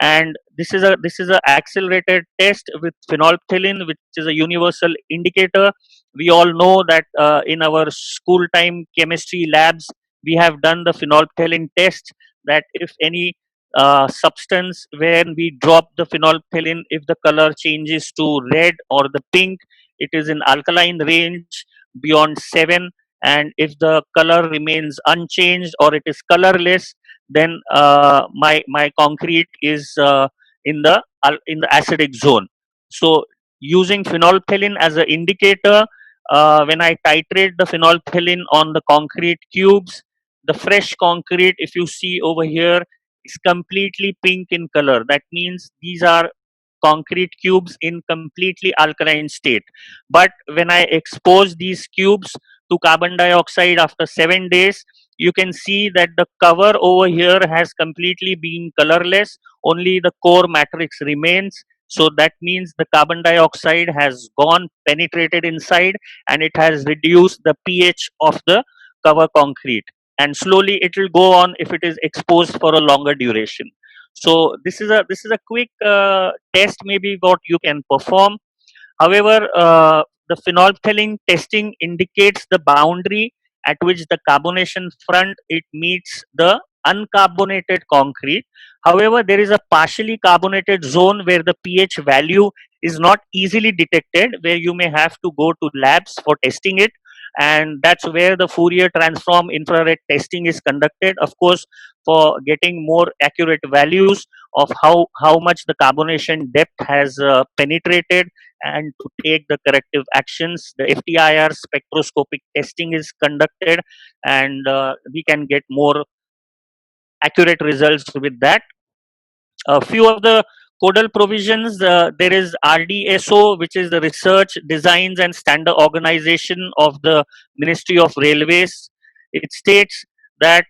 and this is a accelerated test with phenolphthalein, which is a universal indicator. We all know that in our school time chemistry labs we have done the phenolphthalein test, that if any substance, when we drop the phenolphthalein, if the color changes to red or the pink, it is in alkaline range beyond 7, and if the color remains unchanged or it is colorless, then my concrete is in the acidic zone. So using phenolphthalein as an indicator, when I titrate the phenolphthalein on the concrete cubes, the fresh concrete, if you see over here, is completely pink in color. That means these are concrete cubes in completely alkaline state. But when I expose these cubes to carbon dioxide after 7 days, you can see that the cover over here has completely been colorless. Only the core matrix remains. So that means the carbon dioxide has gone, penetrated inside, and it has reduced the pH of the cover concrete, and slowly it will go on if it is exposed for a longer duration. So this is a quick test maybe what you can perform. However, the phenolphthalein testing indicates the boundary at which the carbonation front it meets the uncarbonated concrete. However, there is a partially carbonated zone where the pH value is not easily detected, where you may have to go to labs for testing it, and that's where the Fourier transform infrared testing is conducted, of course, for getting more accurate values of how much the carbonation depth has penetrated, and to take the corrective actions. The FTIR spectroscopic testing is conducted, and we can get more accurate results with that. A few of the codal provisions, there is RDSO, which is the Research, Designs and Standard Organization of the Ministry of Railways. It states that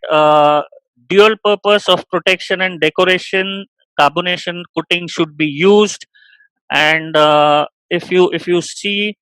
dual purpose of protection and decoration carbonation coating should be used, and if you see,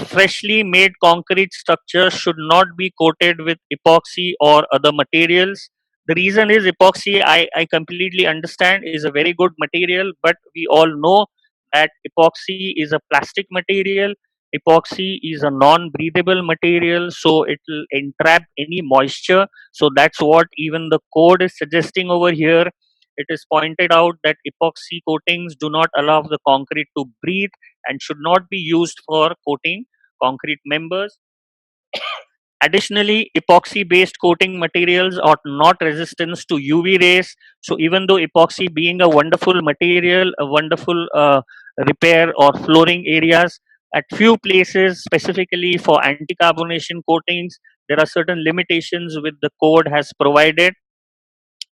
freshly made concrete structures should not be coated with epoxy or other materials. The reason is epoxy, I completely understand, is a very good material, but we all know that epoxy is a plastic material. Epoxy is a non-breathable material, so it will entrap any moisture. So that's what even the code is suggesting over here. it is pointed out that epoxy coatings do not allow the concrete to breathe and should not be used for coating concrete members. Additionally, epoxy-based coating materials are not resistant to UV rays. So even though epoxy being a wonderful material, a wonderful repair or flooring areas, at few places, specifically for anti-carbonation coatings, there are certain limitations which the code has provided.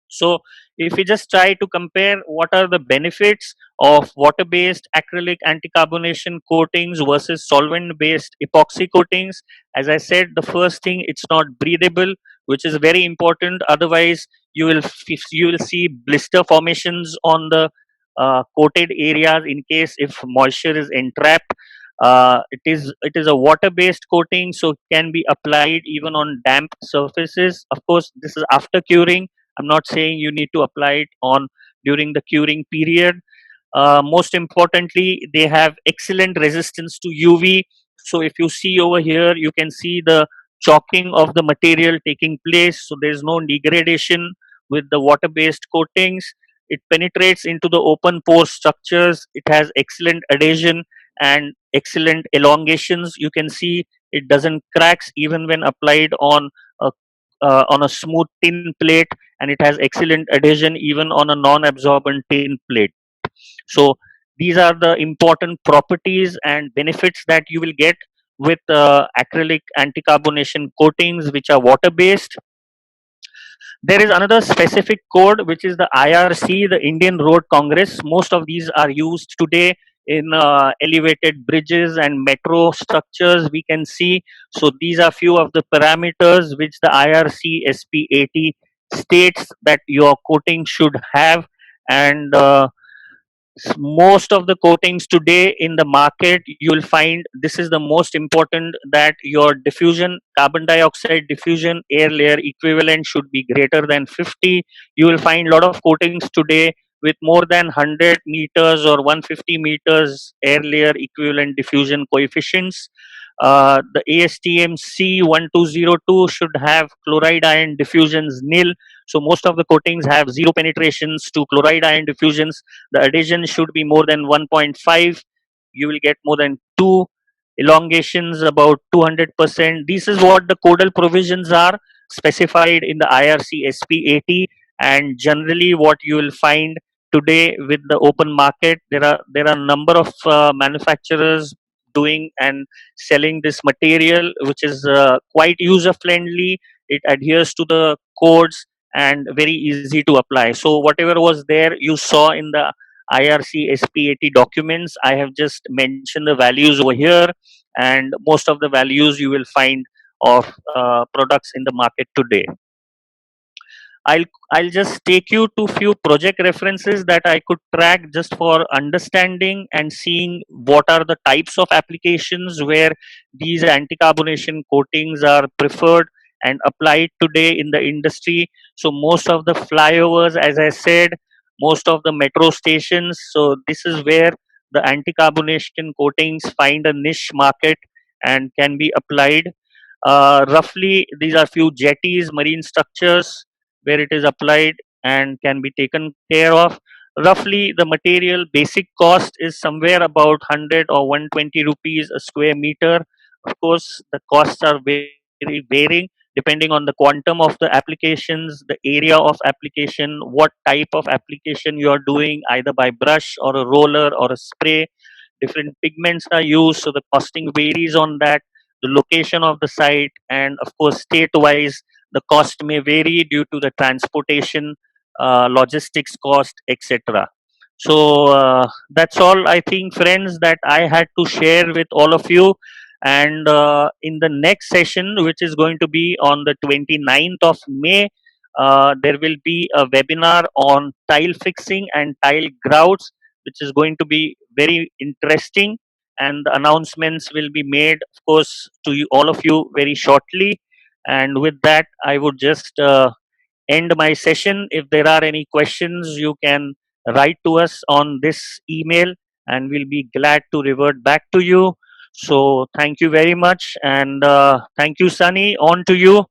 So if we just try to compare what are the benefits of water-based acrylic anti-carbonation coatings versus solvent-based epoxy coatings, as I said, the first thing, it's not breathable, which is very important. Otherwise, you will see blister formations on the coated areas in case if moisture is entrapped. It is a water-based coating, so it can be applied even on damp surfaces. Of course, this is after curing. I'm not saying you need to apply it on during the curing period. Most importantly, they have excellent resistance to UV. So if you see over here, you can see the chalking of the material taking place. So there's no degradation with the water-based coatings. It penetrates into the open pore structures. It has excellent adhesion and excellent elongations. You can see it doesn't cracks even when applied on a smooth tin plate, and it has excellent adhesion even on a non-absorbent tin plate. So these are the important properties and benefits that you will get with acrylic anti-carbonation coatings which are water based. There is another specific code which is the IRC, the Indian Road Congress. Most of these are used today in elevated bridges and metro structures, we can see. So these are few of the parameters which the IRC SP80 states that your coating should have. And most of the coatings today in the market, you will find this is the most important, that your diffusion, carbon dioxide diffusion air layer equivalent should be greater than 50. You will find a lot of coatings today with more than 100 meters or 150 meters air layer equivalent diffusion coefficients. The ASTM C1202 should have chloride ion diffusions nil. So most of the coatings have zero penetrations to chloride ion diffusions. The adhesion should be more than 1.5. You will get more than 2 elongations, about 200%. This is what the codal provisions are specified in the IRC SP80. And generally what you will find today with the open market, there are a number of manufacturers doing and selling this material, which is quite user friendly. It adheres to the codes and very easy to apply. So whatever was there you saw in the IRC SP80 documents, I have just mentioned the values over here, and most of the values you will find of products in the market today. I'll I'll just take you to few project references that I could track just for understanding and seeing what are the types of applications where these anti-carbonation coatings are preferred and applied today in the industry. So most of the flyovers, as I said, most of the metro stations. So this is where the anti-carbonation coatings find a niche market and can be applied. Roughly, these are few jetties, marine structures where it is applied and can be taken care of. Roughly, the material basic cost is somewhere about 100 or 120 rupees a square meter. Of course, the costs are very varying depending on the quantum of the applications, the area of application, what type of application you are doing, either by brush or a roller or a spray. Different pigments are used, so the costing varies on that, the location of the site, and of course, state wise, the cost may vary due to the transportation, logistics cost, etc. So that's all, I think, friends, that I had to share with all of you. And in the next session, which is going to be on the 29th of May, there will be a webinar on tile fixing and tile grouts, which is going to be very interesting. And the announcements will be made, of course, to you, all of you, very shortly. And with that, I would just end my session. If there are any questions, you can write to us on this email, and we'll be glad to revert back to you. So thank you very much, and thank you, Sunny. On to you.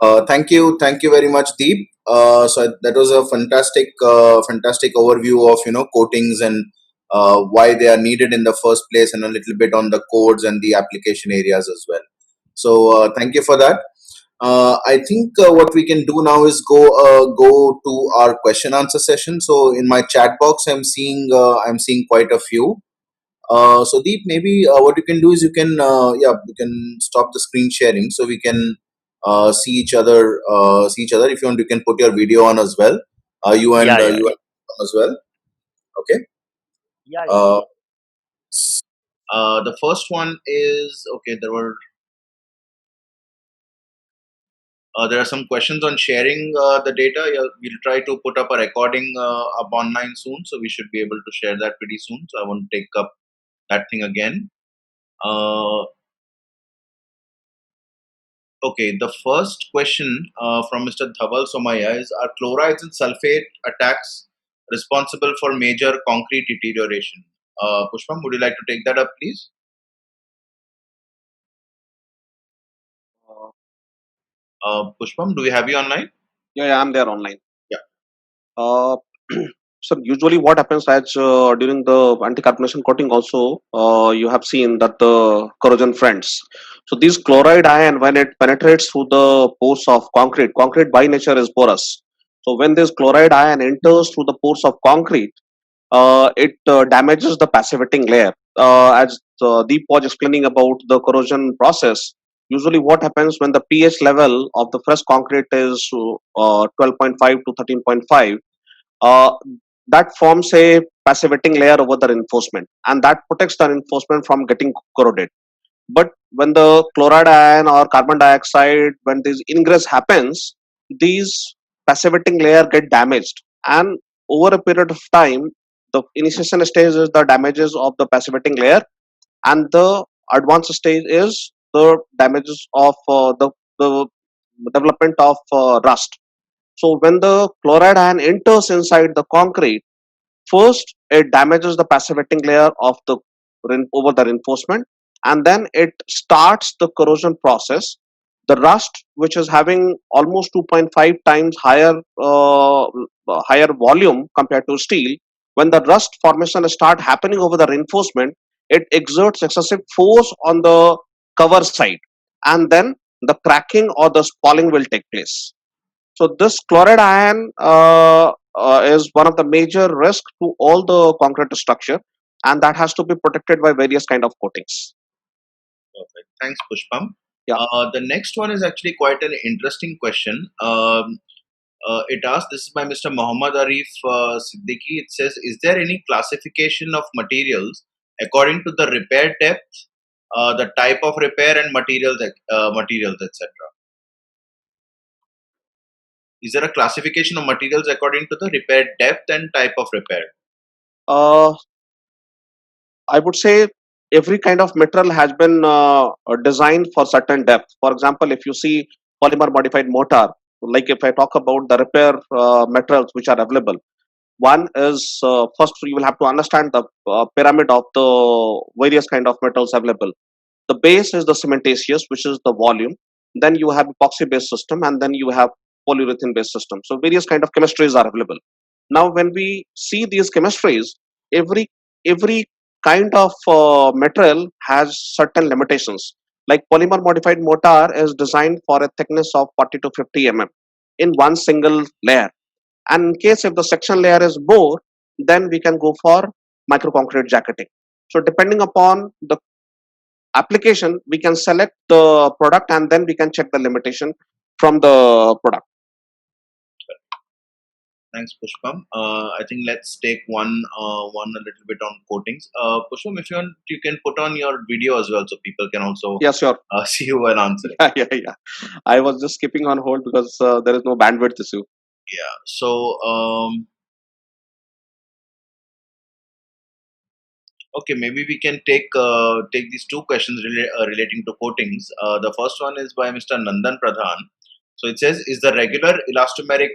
Thank you very much, Deep. So that was a fantastic overview of coatings and why they are needed in the first place, and a little bit on the codes and the application areas as well. So thank you for that. I think what we can do now is go to our question answer session. So in my chat box, I'm seeing quite a few. So Deep, maybe what you can do is you can stop the screen sharing so we can see each other. If you want, you can put your video on as well. Yeah, yeah, You yeah, and as well. Okay. yeah, yeah, Uh, sure. the first one is okay. There are some questions on sharing the data. Yeah, we'll try to put up a recording up online soon, so we should be able to share that pretty soon. So I won't take up that thing again. Uh, Okay, the first question from Mr. Dhaval Somaya is: are chlorides and sulfate attacks responsible for major concrete deterioration? Pushpam, would you like to take that up, please? Uh, Pushpam, do we have you online? yeah, I'm there online. Yeah. Uh, so usually what happens is during the anti-carbonation coating also you have seen that the corrosion fronts. So this chloride ion when it penetrates through the pores of concrete by nature is porous. So when this chloride ion enters through the pores of concrete, it damages the passivating layer. As Deep was explaining about the corrosion process, usually what happens when the pH level of the fresh concrete is 12.5 to 13.5, uh, that forms a passivating layer over the reinforcement, and that protects the reinforcement from getting corroded. But when the chloride ion or carbon dioxide, when this ingress happens, these passivating layer get damaged, and over a period of time, the initiation stage is the damages of the passivating layer, and the advanced stage is the damages of the development of rust. So when the chloride ion enters inside the concrete, first it damages the passivating layer of the over the reinforcement, and then it starts the corrosion process. The rust, which is having almost 2.5 times higher volume compared to steel, when the rust formation start happening over the reinforcement, it exerts excessive force on the cover side, and then the cracking or the spalling will take place. So this chloride ion is one of the major risk to all the concrete structure, and that has to be protected by various kind of coatings. Perfect. Thanks, Pushpam. Yeah. The next one is actually quite an interesting question. It asks, this is by Mr. Muhammad Arif Siddiqui. It says, is there any classification of materials according to the repair depth, the type of repair, and materials, etc.? Is there a classification of materials according to the repair depth and type of repair? Uh, I would say every kind of material has been designed for certain depth. For example, if you see polymer modified mortar, like if I talk about the repair materials which are available, one is first you will have to understand the pyramid of the various kind of metals available. The base is the cementitious, which is the volume. Then you have epoxy based system, and then you have polyurethane based system. So various kind of chemistries are available. Now when we see these chemistries, every kind of material has certain limitations. Like polymer modified mortar is designed for a thickness of 40 to 50 in one single layer, and in case if the section layer is more, then we can go for microconcrete jacketing. So depending upon the application, we can select the product, and then we can check the limitation from the product. Thanks, Pushpam. I think let's take one a little bit on coatings. Pushpam, if you want, you can put on your video as well, so people can also Yeah, sure. see you while answering. Yeah. I was just keeping on hold because there is no bandwidth issue. Yeah. So, okay, maybe we can take these two questions relating to coatings. The first one is by Mr. Nandan Pradhan. So it says, is the regular elastomeric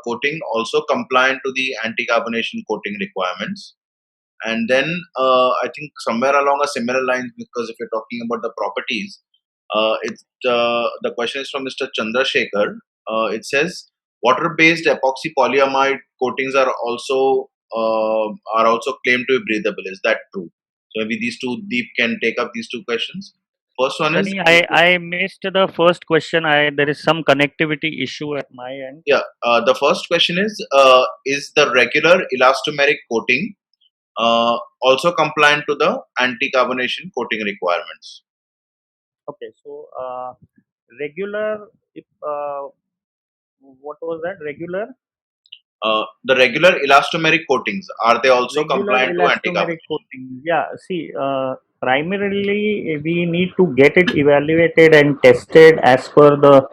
coating also compliant to the anti-carbonation coating requirements? And then I think somewhere along a similar line, because if you're talking about the properties, The question is from Mr. Chandrasekhar. It says water-based epoxy polyamide coatings are also claimed to be breathable. Is that true? So maybe these two, Deep can take up these two questions. First one is Sunny, I missed the first question. There is some connectivity issue at my end. yeah. The first question is the regular elastomeric coating also compliant to the anti-carbonation coating requirements? Okay, so regular, if what was that? Regular? The regular elastomeric coatings, are they also Regular compliant to elastomeric anti-carbonation? coating. Yeah, see, primarily we need to get it evaluated and tested as per the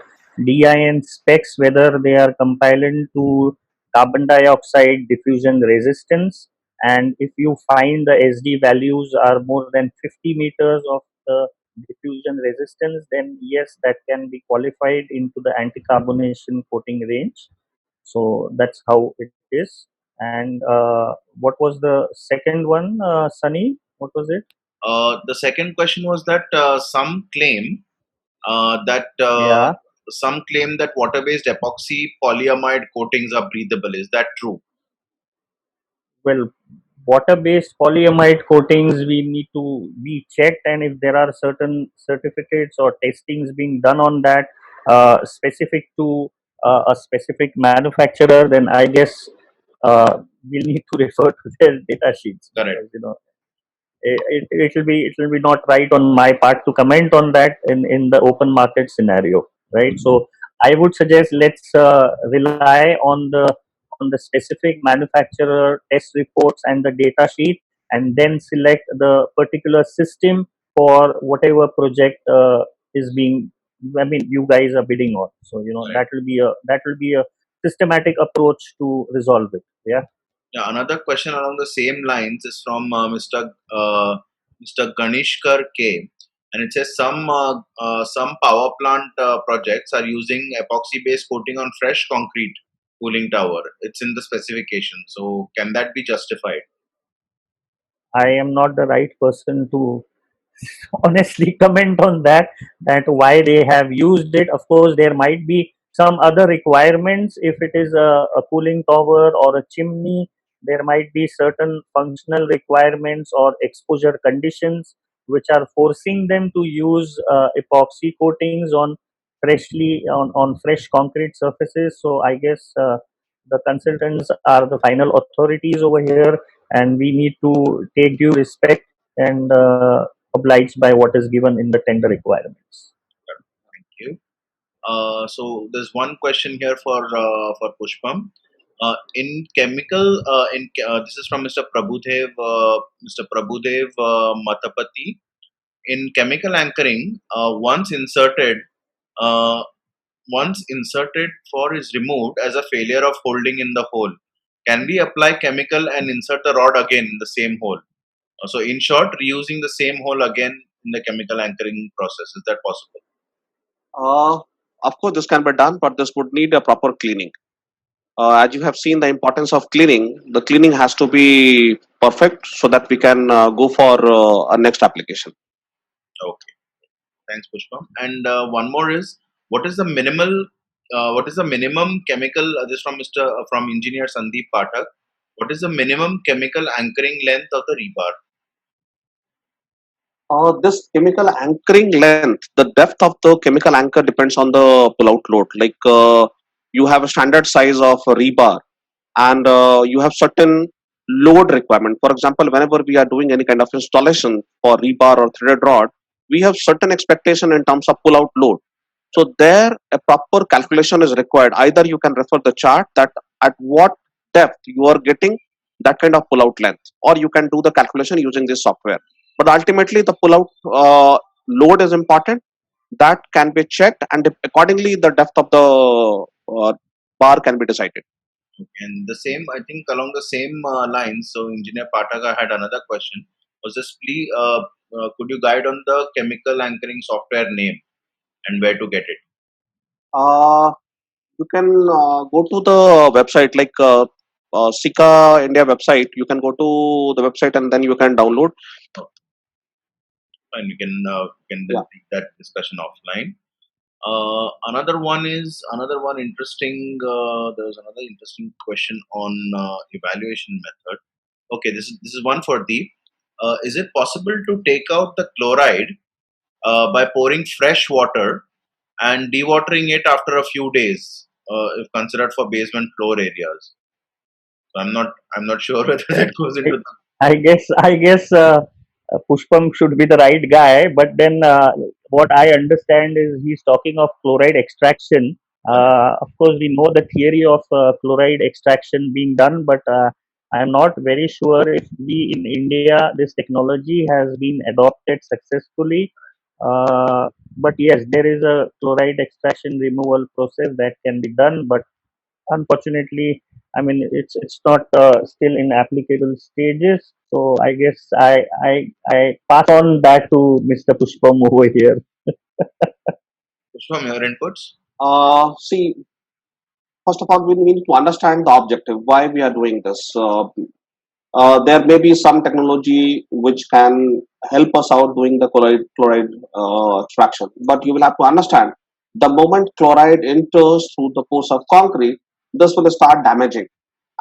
DIN specs, whether they are compliant to carbon dioxide diffusion resistance. And if you find the SD values are more than 50 meters of the diffusion resistance, then yes, that can be qualified into the anti-carbonation coating range. So that's how it is. And what was the second one, Sunny? What was it? The second question was that that Yeah. some claim that water-based epoxy polyamide coatings are breathable. Is that true? Well, water-based polyamide coatings we need to be checked, and if there are certain certificates or testings being done on that specific to a specific manufacturer, then I guess we'll need to refer to their data sheets. Correct. Because, it will be not right on my part to comment on that in the open market scenario, right? So I would suggest let's rely on the specific manufacturer test reports and the data sheet, and then select the particular system for whatever project is being, I mean, you guys are bidding on. So Right. that will be a systematic approach to resolve it. Yeah. Yeah, another question along the same lines is from Mr. Ganishkar K. And it says some power plant projects are using epoxy-based coating on fresh concrete cooling tower. It's in the specification. So can that be justified? I am not the right person to honestly comment on that why they have used it. Of course, there might be some other requirements. If it is a cooling tower or a chimney, there might be certain functional requirements or exposure conditions which are forcing them to use epoxy coatings on fresh concrete surfaces. So I guess the consultants are the final authorities over here, and we need to take due respect and obliged by what is given in the tender requirements. Thank you. So there's one question here for Pushpam. This is from Mr. Prabhudev Matapati. In chemical anchoring, uh, once inserted for is removed as a failure of holding in the hole. Can we apply chemical and insert the rod again in the same hole? So in short, reusing the same hole again in the chemical anchoring process. Is that possible? Uh, of course, this can be done, but this would need a proper cleaning. As you have seen the importance of cleaning, the cleaning has to be perfect so that we can go for a next application. Okay. Thanks, Pushpam. And one more is what is the minimum chemical? This from engineer Sandeep Pathak. What is the minimum chemical anchoring length of the rebar? This chemical anchoring length, the depth of the chemical anchor depends on the pull-out load. Like you have a standard size of a rebar, and you have certain load requirement. For example, whenever we are doing any kind of installation for rebar or threaded rod, we have certain expectation in terms of pull-out load. So there, a proper calculation is required. Either you can refer the chart that at what depth you are getting that kind of pull-out length, or you can do the calculation using this software. But ultimately, the pull-out load is important. That can be checked, and accordingly, the depth of the bar can be decided. And the same, I think, along the same lines. So, Engineer Pataka had another question. Was this please? Could you guide on the chemical anchoring software name and where to get it? You can go to the website like Sika India website. You can go to the website and then you can download. and you can then Yeah. take that discussion offline. Another one interesting. There was another interesting question on evaluation method. Okay, this is one for Deep. Is it possible to take out the chloride by pouring fresh water and dewatering it after a few days, if considered for basement floor areas? So I'm not sure whether that goes I, into the. I guess Pushpam should be the right guy. But then what I understand is he's talking of chloride extraction. Of course, we know the theory of chloride extraction being done, but I'm not very sure if we in India this technology has been adopted successfully. But yes, there is a chloride extraction removal process that can be done, but unfortunately, I mean, it's not still in applicable stages. So I guess I pass on that to Mr. Pushpam over here. From your inputs? See, first of all, we need to understand the objective, why we are doing this. There may be some technology which can help us out doing the chloride extraction, but you will have to understand the moment chloride enters through the pores of concrete, this will start damaging.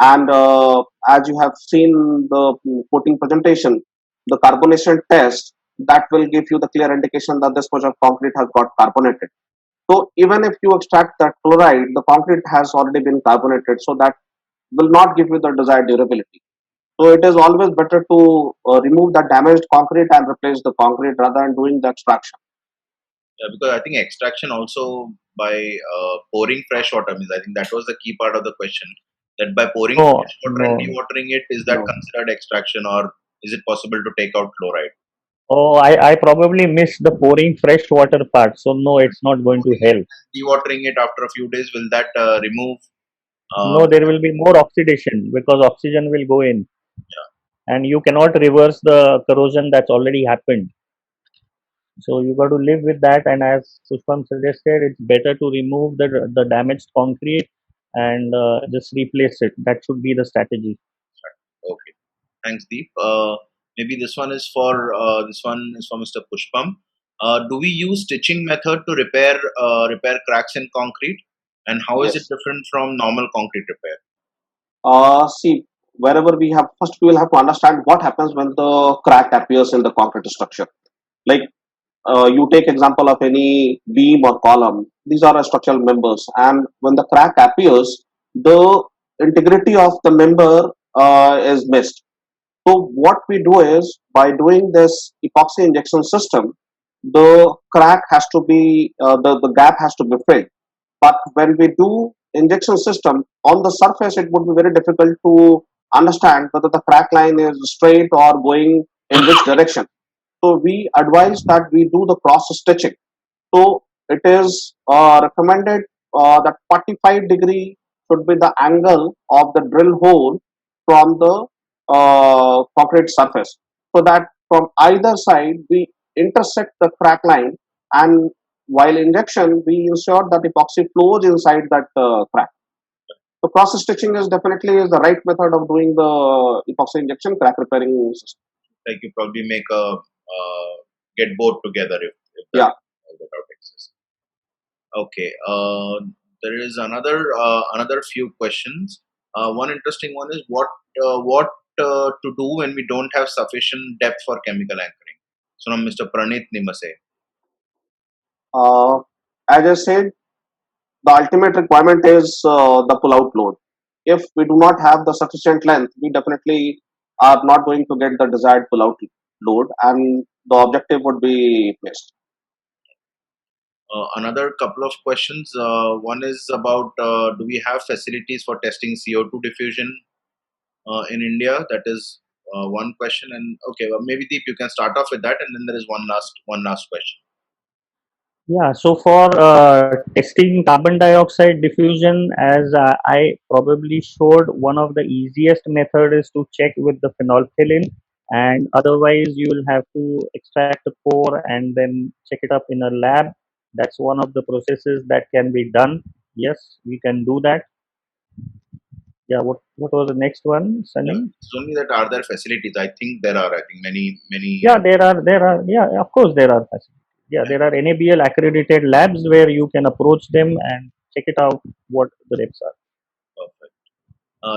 And as you have seen the coating presentation, the carbonation test that will give you the clear indication that this much of concrete has got carbonated. So even if you extract that chloride, the concrete has already been carbonated, so that will not give you the desired durability. So it is always better to remove the damaged concrete and replace the concrete rather than doing the extraction. Yeah, because I think extraction also by pouring fresh water means, I think that was the key part of the question. That by pouring No, fresh water and no, dewatering it, is that no. considered extraction, or is it possible to take out chloride? Oh, I probably missed the pouring fresh water part. So no, it's not going to Pouring it help. and dewatering it after a few days, will that remove? No, there will be more oxidation because oxygen will go in, and you cannot reverse the corrosion that's already happened. So you got to live with that. And as Pushpam suggested, it's better to remove the damaged concrete and just replace it. That should be the strategy. Okay, thanks, Deep. Maybe this one is for Mr. Pushpam. Do we use stitching method to repair cracks in concrete, and how is it Yes. different from normal concrete repair? See, wherever we have, first we will have to understand what happens when the crack appears in the concrete structure. Like you take example of any beam or column, these are structural members, and when the crack appears, the integrity of the member is missed. So what we do is, by doing this epoxy injection system, the crack has to be the gap has to be filled. But when we do injection system on the surface, it would be very difficult to understand whether the crack line is straight or going in which direction. So we advise that we do the cross stitching. So it is recommended that 45-degree should be the angle of the drill hole from the concrete surface, so that from either side we intersect the crack line, and while injection we ensure that epoxy flows inside that crack. So cross stitching is definitely is the right method of doing the epoxy injection crack repairing system. Like you probably make a get both together if that Yeah. without exists. Okay. There is another few questions. One interesting one is what to do when we don't have sufficient depth for chemical anchoring. So now Mr. Pranit Nimase. Uh, as I said, the ultimate requirement is the pull-out load. If we do not have the sufficient length, we definitely are not going to get the desired pull-out load, and the objective would be missed. Another couple of questions. One is about do we have facilities for testing CO2 diffusion in India? That is one question. And okay, well, maybe Deep, you can start off with that, and then there is one last question. Yeah, so for testing carbon dioxide diffusion, as I probably showed, one of the easiest method is to check with the phenolphthalein, and otherwise you will have to extract the pore and then check it up in a lab. That's one of the processes that can be done. Yes, we can do that. Yeah, what was the next one, Sunny? It's only that are there facilities? I think there are. I think many. Yeah, there are. Yeah, of course there are facilities. Yeah, there are NABL accredited labs where you can approach them and check it out what the reps are. Perfect.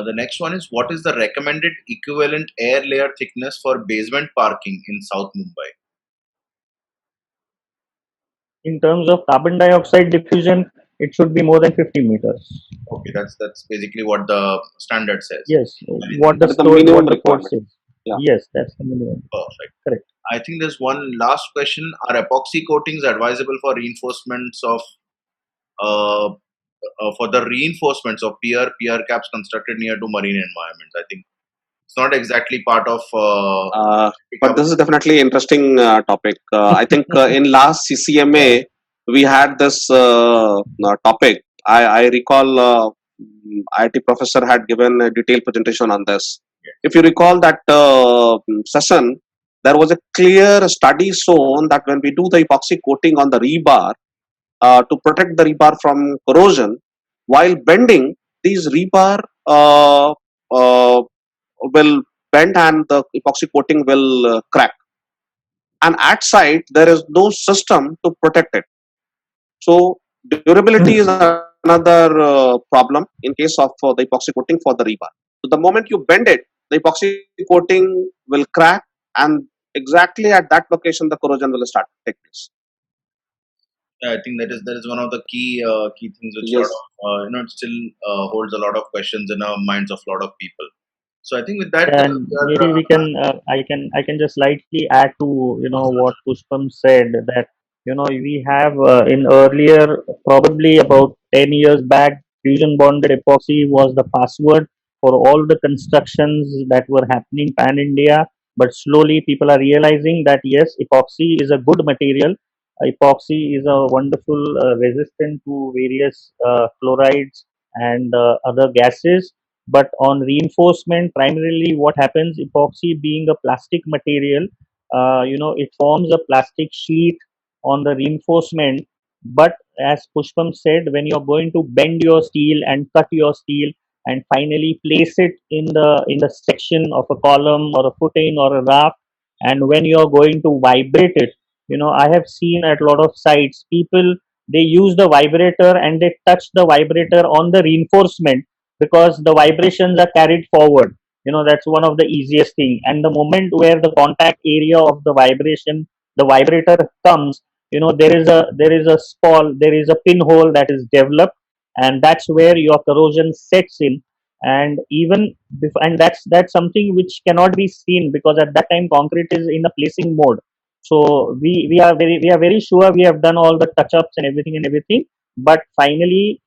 The next one is, what is the recommended equivalent air layer thickness for basement parking in South Mumbai? In terms of carbon dioxide diffusion, it should be more than 50 meters. Okay, that's basically what the standard says. Yes, And what the That is the minimum what the code requirement. says. Yeah. Yes, that's the minimum. perfect. Correct. I think there's one last question. Are epoxy coatings advisable for reinforcements of for the reinforcements of pier caps constructed near to marine environments? I think it's not exactly part of. But this is definitely interesting topic. I think in last CCMA we had this topic. I recall IT professor had given a detailed presentation on this. If you recall that session, there was a clear study shown that when we do the epoxy coating on the rebar to protect the rebar from corrosion, while bending, these rebar will bend and the epoxy coating will crack. And at site, there is no system to protect it. So durability is another problem in case of the epoxy coating for the rebar. So the moment you bend it, the epoxy coating will crack, and exactly at that location, the corrosion will start to take place. I think that is one of the key things which Yes. it still holds a lot of questions in our minds of a lot of people. So I think with that, And maybe we can, I can just slightly add to what Pushpam said, that we have in earlier, probably about 10 years back, fusion bonded epoxy was the password for all the constructions that were happening pan India. But slowly people are realizing that yes, epoxy is a good material. Epoxy is a wonderful resistant to various chlorides and other gases. But on reinforcement, primarily what happens, epoxy being a plastic material, it forms a plastic sheet on the reinforcement. But as Pushpam said, when you're going to bend your steel and cut your steel and finally place it in the section of a column or a footing or a raft, and when you're going to vibrate it, I have seen at a lot of sites, people, they use the vibrator and they touch the vibrator on the reinforcement because the vibrations are carried forward. That's one of the easiest thing. And the moment where the contact area of the vibration, the vibrator comes, there is a spall, there is a pinhole that is developed, and that's where your corrosion sets in. And and that's something which cannot be seen because at that time concrete is in a placing mode. So we are very sure we have done all the touch ups and everything, but finally,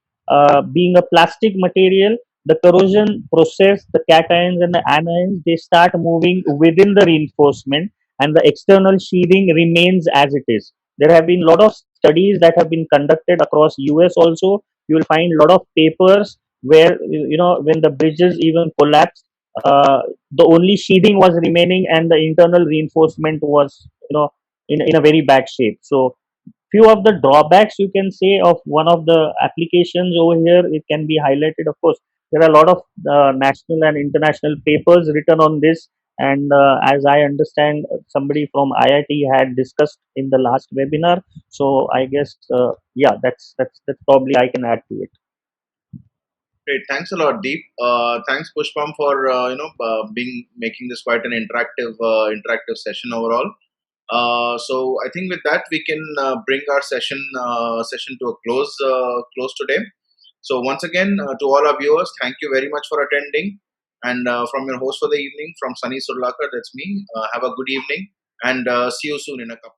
being a plastic material, the corrosion process, the cations and the anions, they start moving within the reinforcement, and the external sheathing remains as it is. There have been a lot of studies that have been conducted across US also. You will find a lot of papers where, when the bridges even collapsed, the only sheathing was remaining and the internal reinforcement was, in a very bad shape. So few of the drawbacks you can say of one of the applications over here, it can be highlighted. Of course, there are a lot of national and international papers written on this, and as I understand, somebody from IIT had discussed in the last webinar. So I guess, yeah, that's probably I can add to it. Great, thanks a lot, Deep. Thanks, Pushpam, for being making this quite an interactive session overall. So I think with that we can bring our session to a close today. So once again, to all our viewers, thank you very much for attending. And from your host for the evening, from Sunny Surlakar, that's me. Have a good evening, and see you soon in a couple.